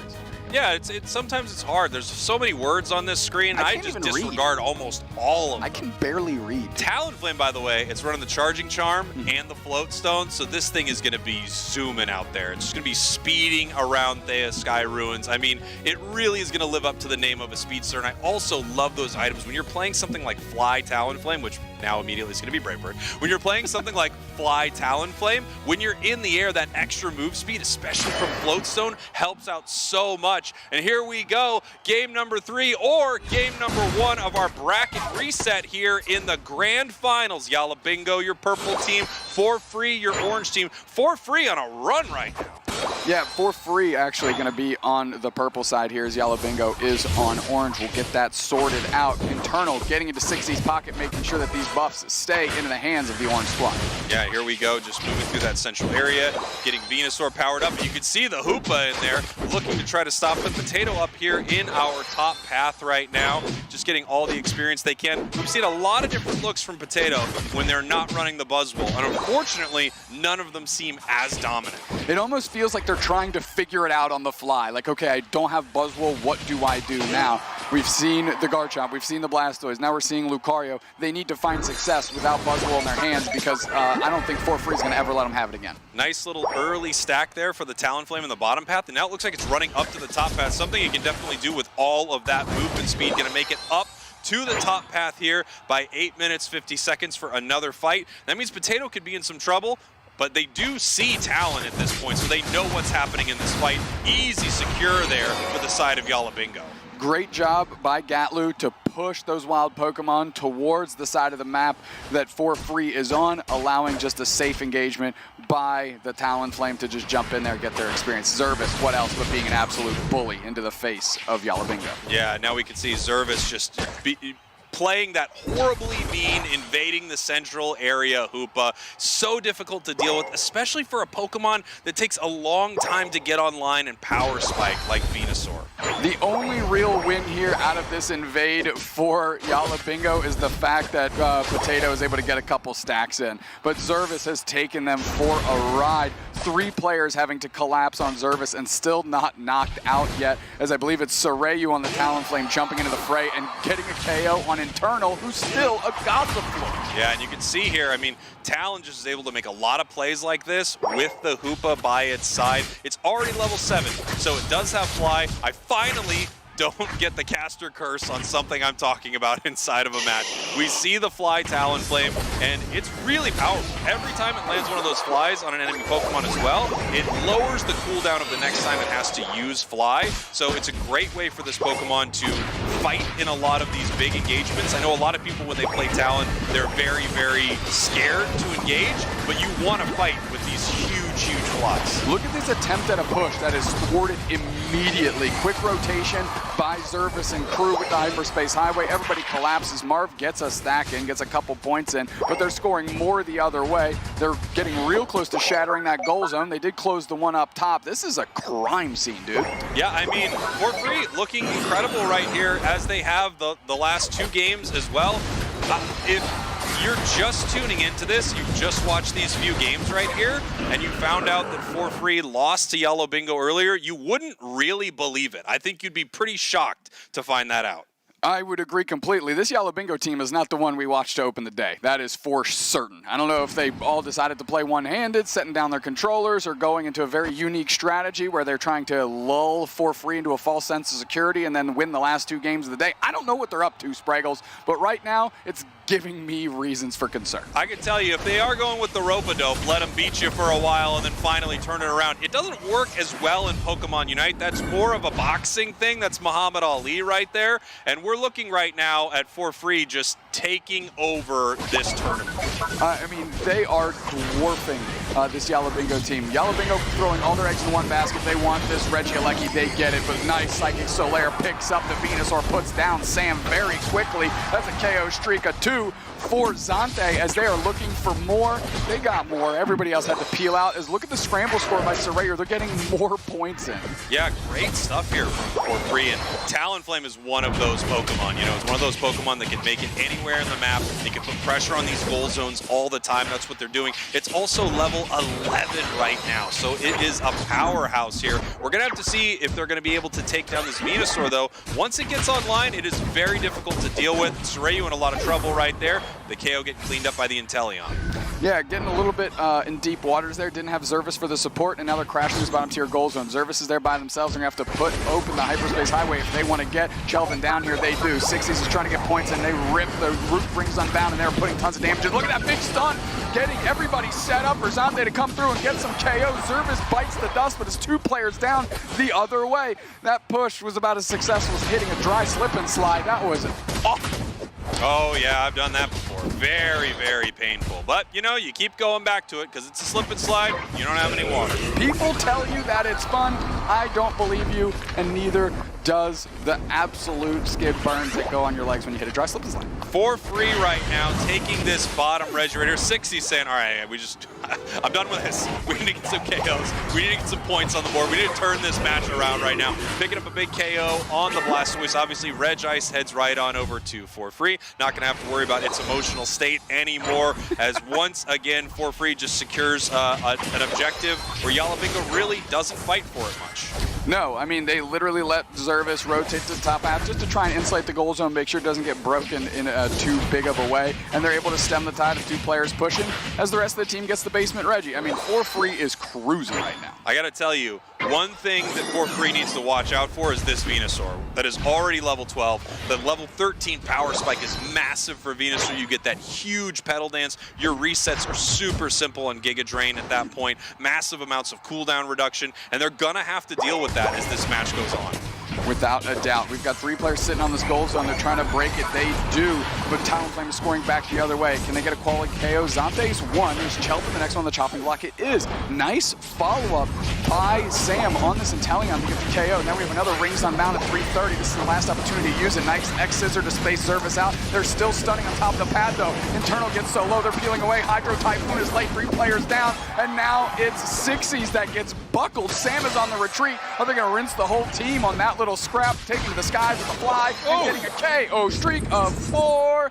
Yeah, sometimes it's hard. There's so many words on this screen. I just disregard almost all of them. I can barely read. Talonflame, by the way, it's running the Charging Charm and the Float Stone, so this thing is going to be zooming out there. It's just going to be speeding around Thea Sky Ruins. I mean, it really is going to live up to the name of a speedster, and I also love those items. When you're playing something like Fly Talonflame, which now immediately is going to be Brave Bird, when you're playing something like Fly Talonflame, when you're in the air, that extra move speed, especially from Float Stone, helps out so much. And here we go, game number 3 or game number 1 of our bracket reset here in the grand finals. Yalla Bingo, your purple team, For Free, your orange team. For Free on a run right now. Yeah, For Free actually going to be on the purple side here as Yalla Bingo is on orange. We'll get that sorted out. Internal getting into 60's pocket, making sure that these buffs stay into the hands of the orange squad. Yeah, here we go, just moving through that central area, getting Venusaur powered up. You can see the Hoopa in there, looking to try to stop the Potato up here in our top path right now. Just getting all the experience they can. We've seen a lot of different looks from Potato when they're not running the Buzzwole, and unfortunately, none of them seem as dominant. It almost feels like they're trying to figure it out on the fly. Like, okay, I don't have Buzzwole, what do I do now? We've seen the Garchomp, we've seen the Blastoise, now we're seeing Lucario. They need to find success without Buzzwole in their hands, because I don't think For Free is going to ever let them have it again. Nice little early stack there for the Talonflame in the bottom path, and now it looks like it's running up to the top path, something you can definitely do with all of that movement speed, going to make it up to the top path here by 8 minutes, 50 seconds for another fight. That means Potato could be in some trouble, but they do see Talon at this point, so they know what's happening in this fight. Easy secure there for the side of Yalla Bingo. Great job by Gatlu to push those wild Pokemon towards the side of the map that For Free is on, allowing just a safe engagement by the Talonflame to just jump in there and get their experience. Zervis, what else but being an absolute bully into the face of Yalla Bingo. Yeah, now we can see Zervis just playing that horribly mean, invading the central area Hoopa. So difficult to deal with, especially for a Pokemon that takes a long time to get online and power spike like Venusaur. The only real win here out of this invade for Yalla Bingo is the fact that Potato is able to get a couple stacks in. But Zervis has taken them for a ride. 3 players having to collapse on Zervis and still not knocked out yet, as I believe it's Sorayu on the Talonflame jumping into the fray and getting a KO on Internal, who's still a god of the floor. Yeah, and you can see here, I mean, Talon just is able to make a lot of plays like this with the Hoopa by its side. It's already level 7, so it does have Fly. I finally don't get the caster curse on something I'm talking about inside of a match. We see the Fly Talonflame, and it's really powerful. Every time it lands one of those flies on an enemy Pokemon as well, it lowers the cooldown of the next time it has to use Fly. So it's a great way for this Pokemon to fight in a lot of these big engagements. I know a lot of people, when they play Talon, they're very, very scared to engage, but you want to fight with these huge flies. Look at this attempt at a push that is thwarted immediately. Quick rotation by Zervis and crew with the Hyperspace Highway. Everybody collapses. Marv gets a stack in, gets a couple points in, but they're scoring more the other way. They're getting real close to shattering that goal zone. They did close the one up top. This is a crime scene, dude. Yeah, I mean, For Free looking incredible right here, as they have the last 2 games as well. If you're just tuning into this, you've just watched these few games right here, and you found out that For Free lost to Yalla Bingo earlier, you wouldn't really believe it. I think you'd be pretty shocked to find that out. I would agree completely. This Yalla Bingo team is not the one we watched to open the day. That is for certain. I don't know if they all decided to play one-handed, setting down their controllers, or going into a very unique strategy where they're trying to lull For Free into a false sense of security and then win the last 2 games of the day. I don't know what they're up to, Spragels, but right now it's giving me reasons for concern. I can tell you, if they are going with the rope-a-dope, let them beat you for a while and then finally turn it around. It doesn't work as well in Pokemon Unite. That's more of a boxing thing. That's Muhammad Ali right there. And we're looking right now at For Free just taking over this tournament. I mean, they are dwarfing this Yalla Bingo team. Yalla Bingo throwing all their eggs in one basket. They want this Regieleki, they get it, but nice Psychic Solaire picks up the Venusaur, puts down Sam very quickly. That's a KO streak, a 2 for Zante as they are looking for more. They got more. Everybody else had to peel out. As look at the scramble score by Soraya. They're getting more points in. Yeah, great stuff here from For Free. And Talonflame is one of those Pokemon. You know, it's one of those Pokemon that can make it anywhere in the map. They can put pressure on these goal zones all the time. That's what they're doing. It's also level 11 right now, so it is a powerhouse here. We're going to have to see if they're going to be able to take down this Venusaur, though. Once it gets online, it is very difficult to deal with. Soraya in a lot of trouble right there. The KO getting cleaned up by the Inteleon. Yeah, getting a little bit in deep waters there. Didn't have Zervis for the support, and now they're crashing this bottom tier goal zone. Zervis is there by themselves. They're going to have to open the hyperspace highway if they want to get Chelvin down here. They do. 60s is trying to get points, and they rip the root rings unbound, and they're putting tons of damage. Look at that big stun, getting everybody set up for Zante to come through and get some KO. Zervis bites the dust, but it's 2 players down the other way. That push was about as successful as hitting a dry slip and slide. That was awful. Oh yeah, I've done that before. Very, very painful. But, you know, you keep going back to it because it's a slip and slide. You don't have any water. People tell you that it's fun. I don't believe you, and neither does the absolute skid burns that go on your legs when you hit a dry slip and slide. For Free right now, taking this bottom Regulator. 60 saying, all right, I'm done with this. We need to get some KOs. We need to get some points on the board. We need to turn this match around right now. Picking up a big KO on the Blastoise. Obviously, Regice heads right on over to For Free. Not going to have to worry about its emotional state anymore, as once again, For Free just secures an objective where Yalla Bingo really doesn't fight for it much. No, I mean, they literally let Zervis rotate to the top half just to try and insulate the goal zone, make sure it doesn't get broken in too big of a way, and they're able to stem the tide of 2 players pushing as the rest of the team gets the basement Reggie. I mean, For Free is cruising right now. I got to tell you, one thing that For Free needs to watch out for is this Venusaur that is already level 12. The level 13 power spike is massive for Venusaur. You get that huge pedal dance. Your resets are super simple on Giga Drain at that point. Massive amounts of cooldown reduction, and they're going to have to deal with that as this match goes on. Without a doubt. We've got 3 players sitting on this goal zone. They're trying to break it. They do, but Talonflame is scoring back the other way. Can they get a quality KO? Zante's 1. There's Chelvin, the next one on the chopping block. It is. Nice follow-up by Sam on this Inteleon to get the KO. Now we have another rings unbound at 330. This is the last opportunity to use it. Nice X-Scissor to space Zervis out. They're still stunning on top of the pad, though. Internal gets so low, they're peeling away. Hydro Typhoon is late. 3 players down, and now it's 60s that gets buckled. Sam is on the retreat. Are they going to rinse the whole team on that little scrap, taking to the skies with a fly, and getting a KO streak of 4?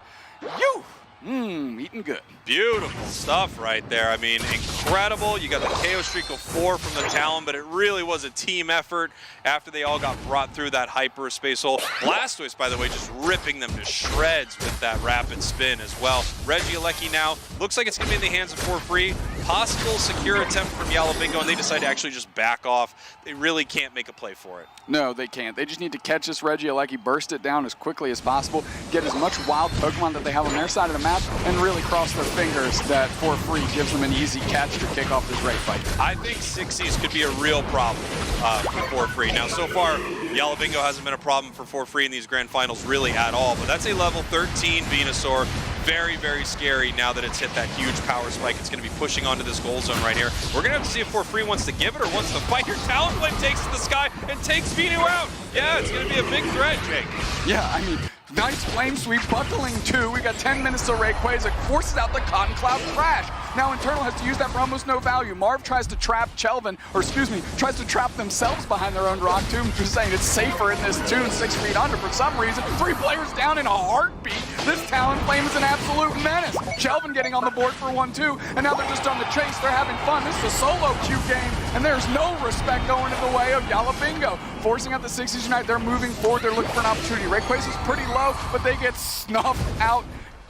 Eating good. Beautiful stuff right there. I mean, incredible. You got the KO streak of 4 from the Talon, but it really was a team effort after they all got brought through that hyperspace hole. Blastoise, by the way, just ripping them to shreds with that rapid spin as well. Regieleki now looks like it's going to be in the hands of For Free. Possible secure attempt from Yalla Bingo, and they decide to actually just back off. They really can't make a play for it. No, they can't. They just need to catch this Regieleki, burst it down as quickly as possible, get as much wild Pokemon that they have on their side of the map, and really cross their fingers that For Free gives them an easy catch to kick off this raid fight. I think 60s could be a real problem for Free. Now, so far, Yalla Bingo hasn't been a problem for Free in these grand finals really at all, but that's a level 13 Venusaur. Very, very scary now that it's hit that huge power spike. It's going to be pushing onto this goal zone right here. We're going to have to see if For Free wants to give it or wants to fight. Here, Talonflame takes to the sky and takes Venu out. Yeah, it's going to be a big threat, Jake. Yeah, I mean, nice flame sweep, buckling 2. We got 10 minutes to Rayquaza, forces out the Cotton Cloud Crash. Now Internal has to use that for almost no value. Marv tries to trap Chelvin, or excuse me, tries to trap themselves behind their own rock tomb, just saying it's safer in this tune 6 feet under for some reason. 3 players down in a heartbeat. This Talonflame is an absolute menace. Chelvin getting on the board for 1-2, and now they're just on the chase. They're having fun. This is a solo queue game, and there's no respect going in the way of Yalla Bingo. Forcing out the 60s Unite, they're moving forward. They're looking for an opportunity. Rayquaza is pretty low, but they get snuffed out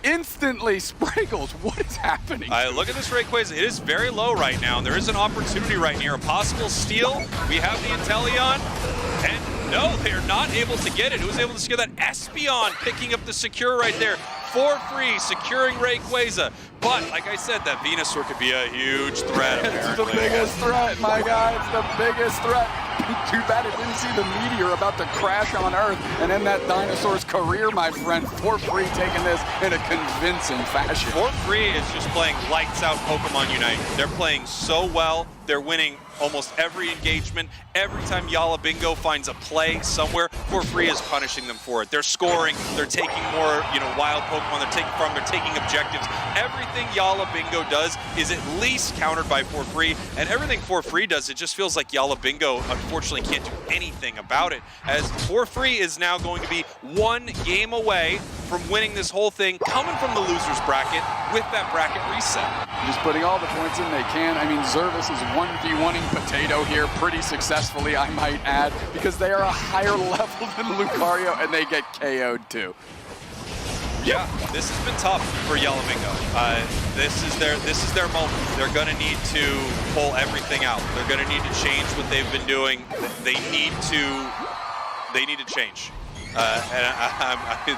instantly. Spragels, what is happening? Look at this Rayquaza. It is very low right now, and there is an opportunity right near. A possible steal. We have the Inteleon, and no, they're not able to get it. Who was able to secure that? Espeon picking up the secure right there. For free, securing Rayquaza. But, like I said, that Venusaur could be a huge threat, It's the biggest threat, my guy. It's the biggest threat. Too bad it didn't see the meteor about to crash on Earth and end that dinosaur's career, my friend. For free taking this in a convincing fashion. For free is just playing lights out Pokemon Unite. They're playing so well. They're winning almost every engagement. Every time Yalla Bingo finds a play somewhere, For free is punishing them for it. They're scoring. They're taking more, wild Pokemon. They're taking objectives. Everything Yalla Bingo does is at least countered by For free, and everything For free does, it just feels like Yalla Bingo unfortunately can't do anything about it. As For free is now going to be one game away from winning this whole thing, coming from the losers bracket with that bracket reset. Just putting all the points in they can. I mean, Zervis is 1v1ing Potato here pretty successfully, I might add, because they are a higher level than Lucario and they get KO'd too. Yeah, this has been tough for Yalla Bingo. This is their moment. They're gonna need to pull everything out. They're gonna need to change what they've been doing. They need to change.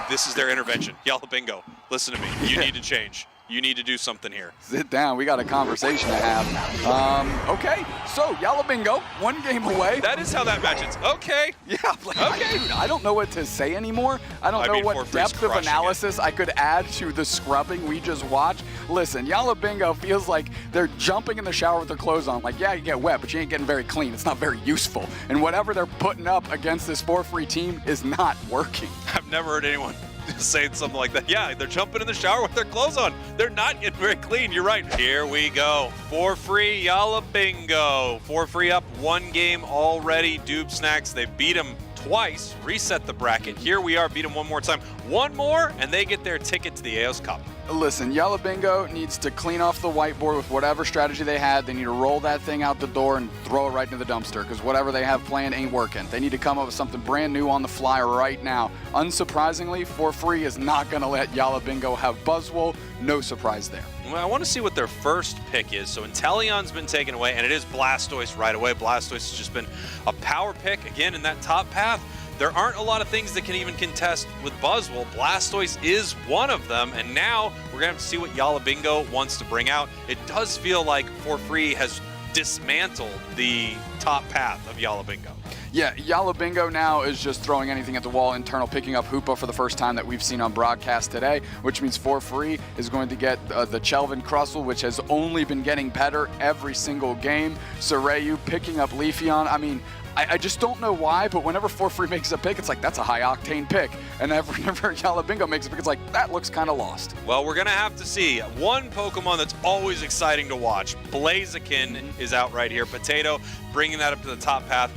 This is their intervention. Yalla Bingo, listen to me. You need to change. You need to do something here. Sit down. We got a conversation to have. Okay, so Yalla Bingo, one game away. That is how that match is. Okay. Yeah, okay. Dude, I don't know what to say anymore. I don't know what depth of analysis I could add to the scrubbing we just watched. Listen, Yalla Bingo feels like they're jumping in the shower with their clothes on. Like, yeah, you get wet, but you ain't getting very clean. It's not very useful. And whatever they're putting up against this For free team is not working. I've never heard anyone saying something like that. Yeah, they're jumping in the shower with their clothes on. They're not getting very clean. You're right. Here we go. For free, Yalla Bingo. For free up one game already. Doobsnax, they beat him twice, reset the bracket. Here we are, beat them one more time. One more, and they get their ticket to the AOS Cup. Listen, Yalla Bingo needs to clean off the whiteboard with whatever strategy they had. They need to roll that thing out the door and throw it right into the dumpster, because whatever they have planned ain't working. They need to come up with something brand new on the fly right now. Unsurprisingly, For free is not going to let Yalla Bingo have Buzzwole. No surprise there. Well, I want to see what their first pick is. So Inteleon's been taken away, and it is Blastoise right away. Blastoise has just been a power pick, again, in that top path. There aren't a lot of things that can even contest with Buzzwole. Blastoise is one of them, and now we're going to have to see what Yalla Bingo wants to bring out. It does feel like For free has dismantled the top path of Yalla Bingo. Yeah, Yalla Bingo now is just throwing anything at the wall internal, picking up Hoopa for the first time that we've seen on broadcast today, which means For free is going to get the Chelvin Crustle, which has only been getting better every single game. Sarayu picking up Leafeon. I mean, I just don't know why, but whenever For free makes a pick, it's like, that's a high-octane pick. And whenever Yalla Bingo makes a pick, it's like, that looks kind of lost. Well, we're going to have to see. One Pokemon that's always exciting to watch. Blaziken is out right here. Potato bringing that up to the top path.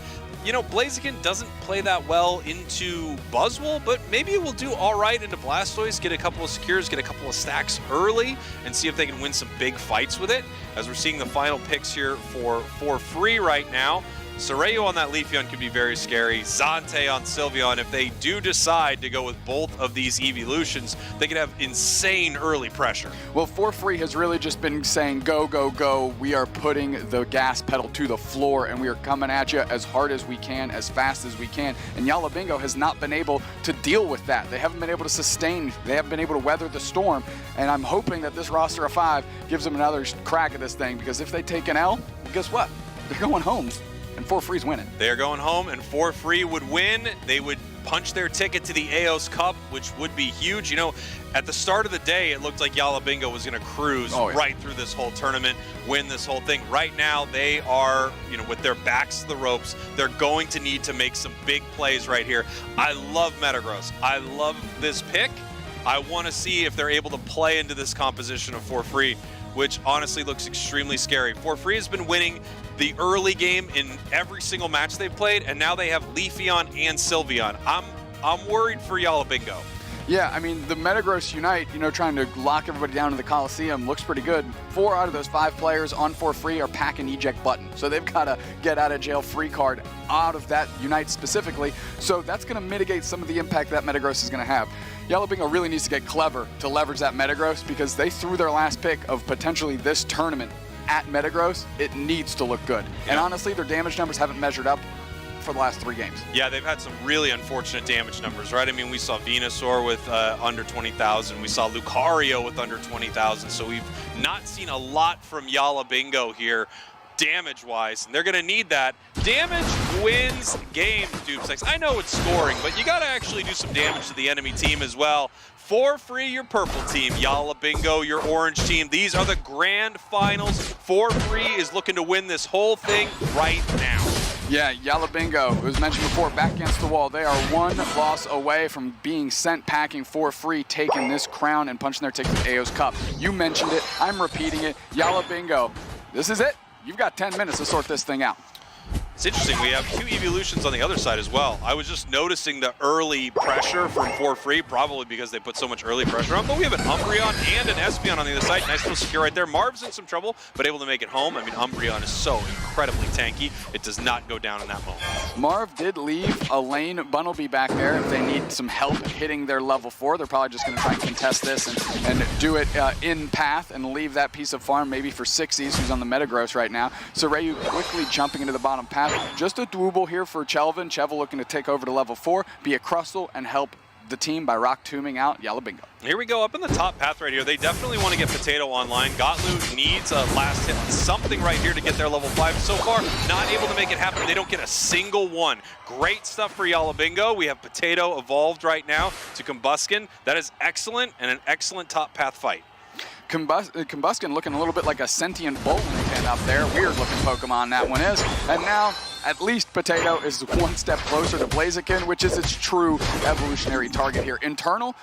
Blaziken doesn't play that well into Buzzwole, but maybe it will do all right into Blastoise, get a couple of secures, get a couple of stacks early, and see if they can win some big fights with it. As we're seeing the final picks here for free right now. Sarayu on that Leafeon could be very scary. Zante on Sylveon. If they do decide to go with both of these evolutions, they could have insane early pressure. Well, For free has really just been saying, go, go, go. We are putting the gas pedal to the floor, and we are coming at you as hard as we can, as fast as we can. And Yalla Bingo has not been able to deal with that. They haven't been able to sustain. They haven't been able to weather the storm. And I'm hoping that this roster of 5 gives them another crack at this thing, because if they take an L, well, guess what? They're going home. And For free's winning. They are going home, and For free would win. They would punch their ticket to the AOS Cup, which would be huge. At the start of the day, it looked like Yalla Bingo was going to cruise right through this whole tournament, win this whole thing. Right now, they are, with their backs to the ropes, they're going to need to make some big plays right here. I love Metagross. I love this pick. I want to see if they're able to play into this composition of For free, which honestly looks extremely scary. For free has been winning the early game in every single match they've played, and now they have Leafeon and Sylveon. I'm worried for Yalla Bingo. Yeah, I mean, the Metagross Unite, trying to lock everybody down in the Coliseum looks pretty good. 4 out of those 5 players on For free are packing eject button. So they've got a get out of jail free card out of that Unite specifically. So that's going to mitigate some of the impact that Metagross is going to have. Yalla Bingo really needs to get clever to leverage that Metagross, because they threw their last pick of potentially this tournament at Metagross. It needs to look good. Yeah. And honestly, their damage numbers haven't measured up for the last 3 games. Yeah, they've had some really unfortunate damage numbers, right? I mean, we saw Venusaur with under 20,000. We saw Lucario with under 20,000. So we've not seen a lot from Yalla Bingo here, damage-wise, and they're going to need that. Damage wins games, Doobsnax. I know it's scoring, but you got to actually do some damage to the enemy team as well. For free, your purple team. Yalla Bingo, your orange team. These are the grand finals. For free is looking to win this whole thing right now. Yeah, Yalla Bingo, it was mentioned before, back against the wall. They are 1 loss away from being sent packing for free, taking this crown and punching their ticket to AO's Cup. You mentioned it. I'm repeating it. Yalla Bingo, this is it. You've got 10 minutes to sort this thing out. It's interesting, we have 2 evolutions on the other side as well. I was just noticing the early pressure from For Free, probably because they put so much early pressure on, but we have an Umbreon and an Espeon on the other side. Nice little secure right there. Marv's in some trouble, but able to make it home. I mean, Umbreon is so incredibly tanky. It does not go down in that moment. Marv did leave a lane Bunnelby back there if they need some help hitting their level 4. They're probably just going to try and contest this and do it in path and leave that piece of farm maybe for Sixies, who's on the Metagross right now. So Rayu quickly jumping into the bottom path. Just a Dwooble here for Chelvin. Chevel looking to take over to level 4, be a Crustle, and help the team by rock tombing out Yalla Bingo. Here we go, up in the top path right here. They definitely want to get Potato online. Gotlu needs a last hit on something right here to get their level 5. So far, not able to make it happen. They don't get a single one. Great stuff for Yalla Bingo. We have Potato evolved right now to Combuskin. That is excellent, and an excellent top path fight. Combuskin looking a little bit like a sentient bowling pin up there. Weird looking Pokemon that one is. And now, at least Potato is 1 step closer to Blaziken, which is its true evolutionary target here. Internal,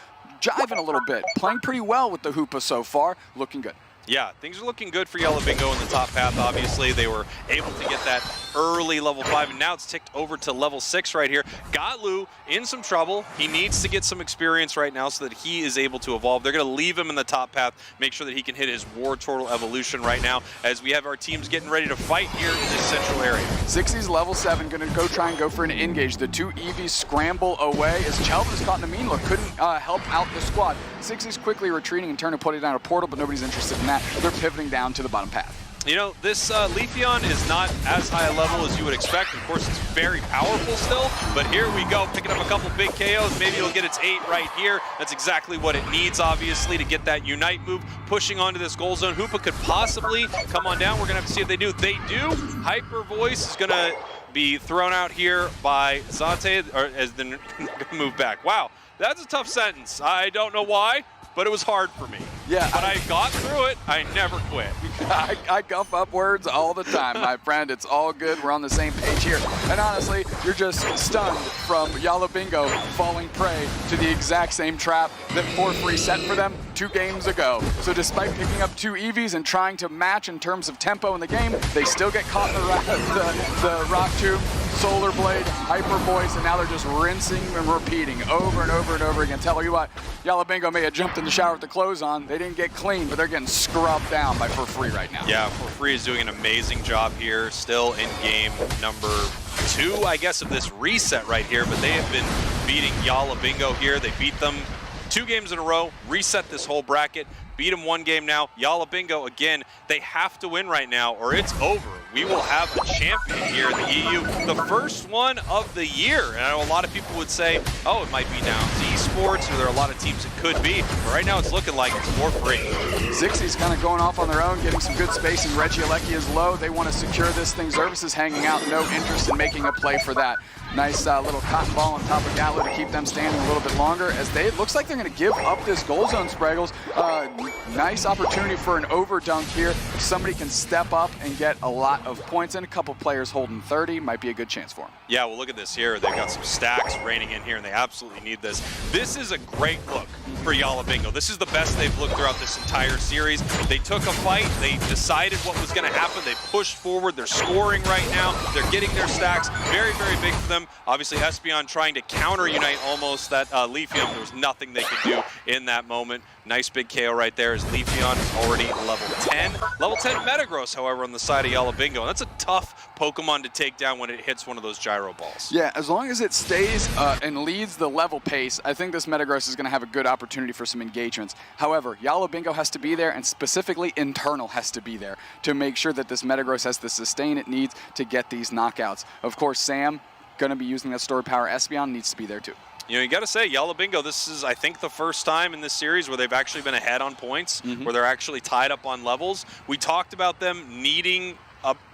jiving a little bit. Playing pretty well with the Hoopa so far. Looking good. Yeah, things are looking good for Yalla Bingo in the top path, obviously. They were able to get that early level 5, and now it's ticked over to level 6 right here. Gotlu in some trouble. He needs to get some experience right now so that he is able to evolve. They're going to leave him in the top path, make sure that he can hit his War Turtle evolution right now as we have our teams getting ready to fight here in this central area. Sixie's level 7, going to go try and go for an engage. The 2 Eevees scramble away as Chelvin is caught in a mean look, couldn't help out the squad. Sixie's quickly retreating and turning to putting down a portal, but nobody's interested in that. They're pivoting down to the bottom path. You know, this Leafeon is not as high a level as you would expect. Of course, it's very powerful still, but here we go, picking up a couple big KOs. Maybe it'll get its 8 right here. That's exactly what it needs, obviously, to get that Unite move, pushing onto this goal zone. Hoopa could possibly come on down. We're going to have to see if they do. They do. Hyper Voice is going to be thrown out here by Zante, or as the move back. Wow, that's a tough sentence. I don't know why, but it was hard for me. Yeah, but I got through it. I never quit. I guff up words all the time, my friend. It's all good. We're on the same page here. And honestly, you're just stunned from Yalla Bingo falling prey to the exact same trap that For Free set for them 2 games ago. So despite picking up 2 Eevees and trying to match in terms of tempo in the game, they still get caught in the Rock Tomb, Solar Blade, Hyper Voice, and now they're just rinsing and repeating over and over and over again. Tell you what, Yalla Bingo may have jumped in the shower with the clothes on. They didn't get clean, but they're getting scrubbed down by For Free right now. Yeah, For Free is doing an amazing job here, still in game number 2, I guess, of this reset right here, but they have been beating Yalla Bingo here. They beat them 2 games in a row, reset this whole bracket, beat them 1 game now. Yalla Bingo, again, they have to win right now or it's over. We will have a champion here in the EU, the first one of the year. And I know a lot of people would say, oh, it might be down to esports, or there are a lot of teams it could be, but right now it's looking like it's For Free. Zixie's kind of going off on their own, getting some good spacing. Regieleki is low. They want to secure this thing. Zervis is hanging out, no interest in making a play for that. Nice little cotton ball on top of Gatlo to keep them standing a little bit longer as it looks like they're going to give up this goal zone, Spraggles. Nice opportunity for an overdunk here. Somebody can step up and get a lot of points in. A couple players holding 30 might be a good chance for them. Yeah, well, look at this here. They've got some stacks raining in here, and they absolutely need this. This is a great look for Yalla Bingo. This is the best they've looked throughout this entire series. They took a fight. They decided what was going to happen. They pushed forward. They're scoring right now. They're getting their stacks. Very, very big for them. Obviously, Espeon trying to counter Unite almost that Leafeon. There was nothing they could do in that moment. Nice big KO right there as Leafeon is already level 10. Level 10 Metagross, however, on the side of Yalla Bingo. And that's a tough Pokemon to take down when it hits one of those gyro balls. Yeah, as long as it stays and leads the level pace, I think this Metagross is going to have a good opportunity for some engagements. However, Yalla Bingo has to be there, and specifically Internal has to be there to make sure that this Metagross has the sustain it needs to get these knockouts. Of course, Sam, going to be using that stored power. Espeon needs to be there too. You know, you got to say, Yalla Bingo, this is, I think, the first time in this series where they've actually been ahead on points, where they're actually tied up on levels. We talked about them needing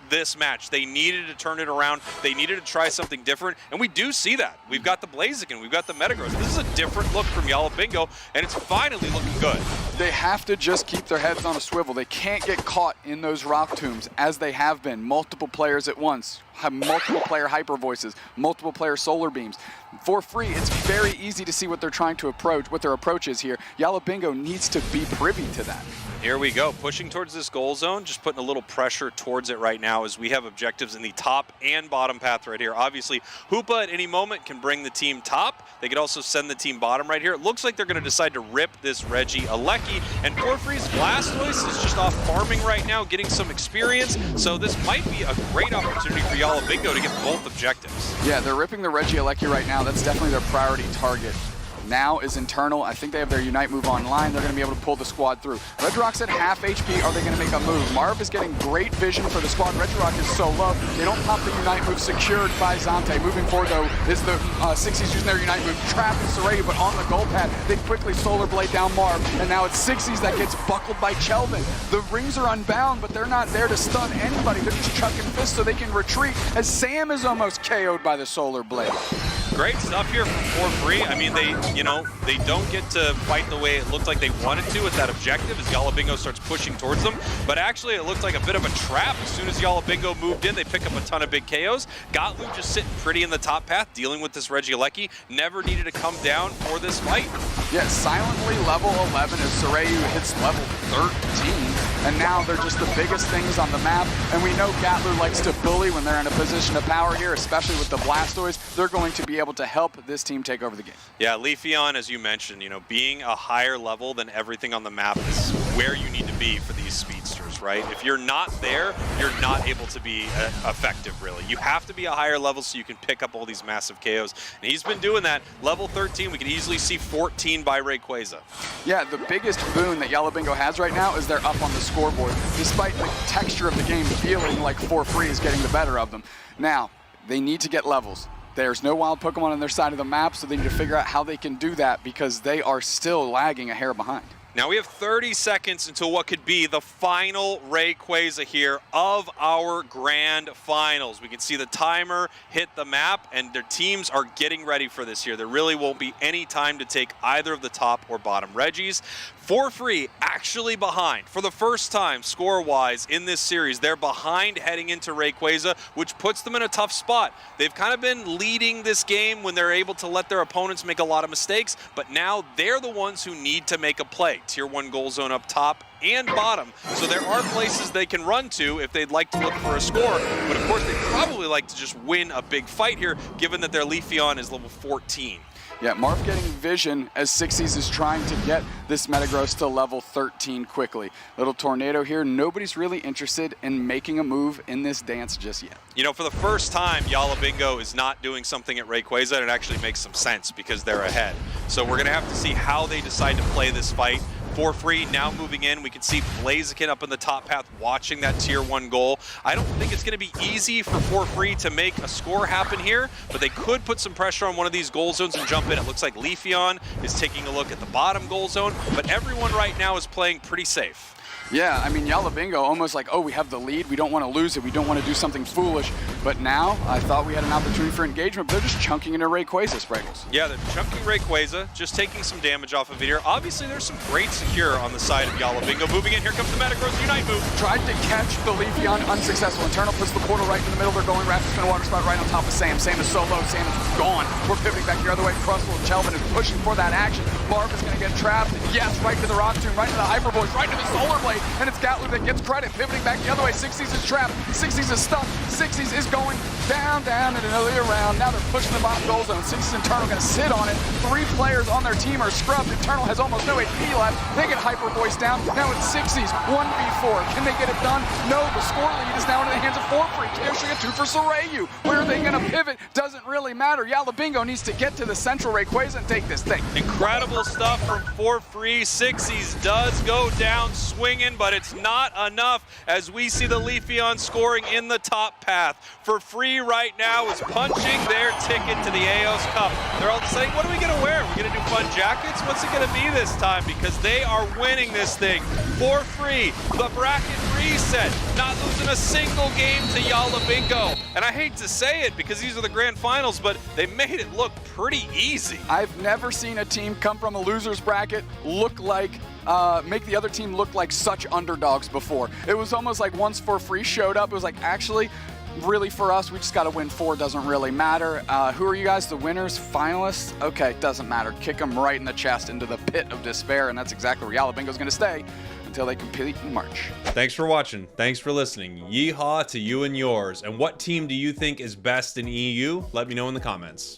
this match. They needed to turn it around. They needed to try something different, and we do see that. We've got the Blaziken, we've got the Metagross. This is a different look from Yalla Bingo, and it's finally looking good. They have to just keep their heads on a swivel. They can't get caught in those rock tombs, as they have been. Multiple players at once, have multiple player hyper voices, multiple player solar beams. For free, it's very easy to see what they're trying to approach, what their approach is here. Yalla Bingo needs to be privy to that. Here we go, pushing towards this goal zone, just putting a little pressure towards it right now as we have objectives in the top and bottom path right here. Obviously, Hoopa at any moment can bring the team top. They could also send the team bottom right here. It looks like they're going to decide to rip this Regieleki, and Porphyry's Blastoise is just off farming right now, getting some experience, so this might be a great opportunity for Yalla Bingo to get both objectives. Yeah, they're ripping the Regieleki right now. That's definitely their priority target. Now is internal. I think they have their Unite move online. They're going to be able to pull the squad through. Regirock's at half HP. Are they going to make a move? Marv is getting great vision for the squad. Regirock is so low. They don't pop the Unite move, secured by Zante. Moving forward, though, is the 60s using their Unite move. Trapping Soraya, but on the goal pad, they quickly Solar Blade down Marv. And now it's 60s that gets buckled by Chelvin. The rings are unbound, but they're not there to stun anybody. They're just chucking fists so they can retreat, as Sam is almost KO'd by the Solar Blade. Great stuff here from Porphyry. I mean, they don't get to fight the way it looked like they wanted to with that objective as Yalla Bingo starts pushing towards them. But actually, it looked like a bit of a trap. As soon as Yalla Bingo moved in, they pick up a ton of big KOs. Gottloop just sitting pretty in the top path, dealing with this Regieleki. Never needed to come down for this fight. Yeah, silently level 11 as Soraya hits level 13. And now they're just the biggest things on the map. And we know Gatlu likes to bully when they're in a position of power here, especially with the Blastoise. They're going to be able to help this team take over the game. Yeah, Leafeon, as you mentioned, being a higher level than everything on the map is where you need to be for these speedsters, right? If you're not there, you're not able to be effective, really. You have to be a higher level so you can pick up all these massive KOs. And he's been doing that. Level 13, we could easily see 14 by Rayquaza. Yeah, the biggest boon that Yalla Bingo has right now is they're up on the scoreboard, despite the texture of the game feeling like Porphyry is getting the better of them. Now, they need to get levels. There's no wild Pokemon on their side of the map, so they need to figure out how they can do that because they are still lagging a hair behind. Now we have 30 seconds until what could be the final Rayquaza here of our grand finals. We can see the timer hit the map, and their teams are getting ready for this here. There really won't be any time to take either of the top or bottom Regis. Porphyry actually behind for the first time score-wise in this series. They're behind heading into Rayquaza, which puts them in a tough spot. They've kind of been leading this game when they're able to let their opponents make a lot of mistakes, but now they're the ones who need to make a play. Tier 1 goal zone up top and bottom, so there are places they can run to if they'd like to look for a score, but of course they'd probably like to just win a big fight here, given that their Leafeon is level 14. Yeah, Marv getting vision as 60s is trying to get this Metagross to level 13 quickly. Little tornado here. Nobody's really interested in making a move in this dance just yet. For the first time, Yalla Bingo is not doing something at Rayquaza, and it actually makes some sense because they're ahead. So we're going to have to see how they decide to play this fight. Porphyry now moving in. We can see Blaziken up in the top path watching that tier 1 goal. I don't think it's going to be easy for Porphyry to make a score happen here, but they could put some pressure on one of these goal zones and jump in. It looks like Leafeon is taking a look at the bottom goal zone, but everyone right now is playing pretty safe. Yeah, I mean, Yalla Bingo almost like, oh, we have the lead, we don't want to lose it, we don't want to do something foolish. But now, I thought we had an opportunity for engagement, but they're just chunking into Rayquaza, Spragels. Yeah, they're chunking Rayquaza, just taking some damage off of it here. Obviously, there's some great secure on the side of Yalla Bingo. Moving in, here comes the Metagross Unite move. Tried to catch the Leafeon, unsuccessful. Internal puts the portal right in the middle, they're going rapid spin water spot right on top of Sam. Sam is so low, Sam is gone. We're pivoting back the other way. Crustle and Chelvin is pushing for that action. Marv is going to get trapped. Yes, right to the Rock Tomb, right to the Hyper Voice, right to the Solar Blade, and it's Gatlu that gets credit, pivoting back the other way. 60s is trapped, 60s is stuck, 60s is going down, and another round. Now they're pushing the bottom goal zone. 60s Internal going to sit on it. 3 players on their team are scrubbed. Internal has almost no HP left. They get Hyper Voice down. Now it's 60s, 1v4. Can they get it done? No, the score lead is now into the hands of Porphyry. They're shooting a 2 for Soraya. Where are they going to gonna pivot, doesn't really matter. Yalla Bingo needs to get to the central. Rayquaza and take this thing. Incredible stuff from For Free. Sixties does go down swinging, but it's not enough as we see the Leafeon scoring in the top path. For Free right now is punching their ticket to the AOS Cup. They're all saying, what are we gonna wear? Are we gonna do fun jackets? What's it gonna be this time? Because they are winning this thing. For Free, the bracket reset, not losing a single game to Yalla Bingo. And I hate to say it because these are the grand finals, but they made it look pretty easy. I've never seen a team come from a loser's bracket look like make the other team look like such underdogs before. It was almost like once For Free showed up, it was like, actually, really for us, we just got to win 4, doesn't really matter. Who are you guys, the winners, finalists? Okay, doesn't matter. Kick them right in the chest into the pit of despair, and that's exactly where Yalla Bingo's going to stay until they compete in March. Thanks for watching. Thanks for listening. Yeehaw to you and yours. And what team do you think is best in EU? Let me know in the comments.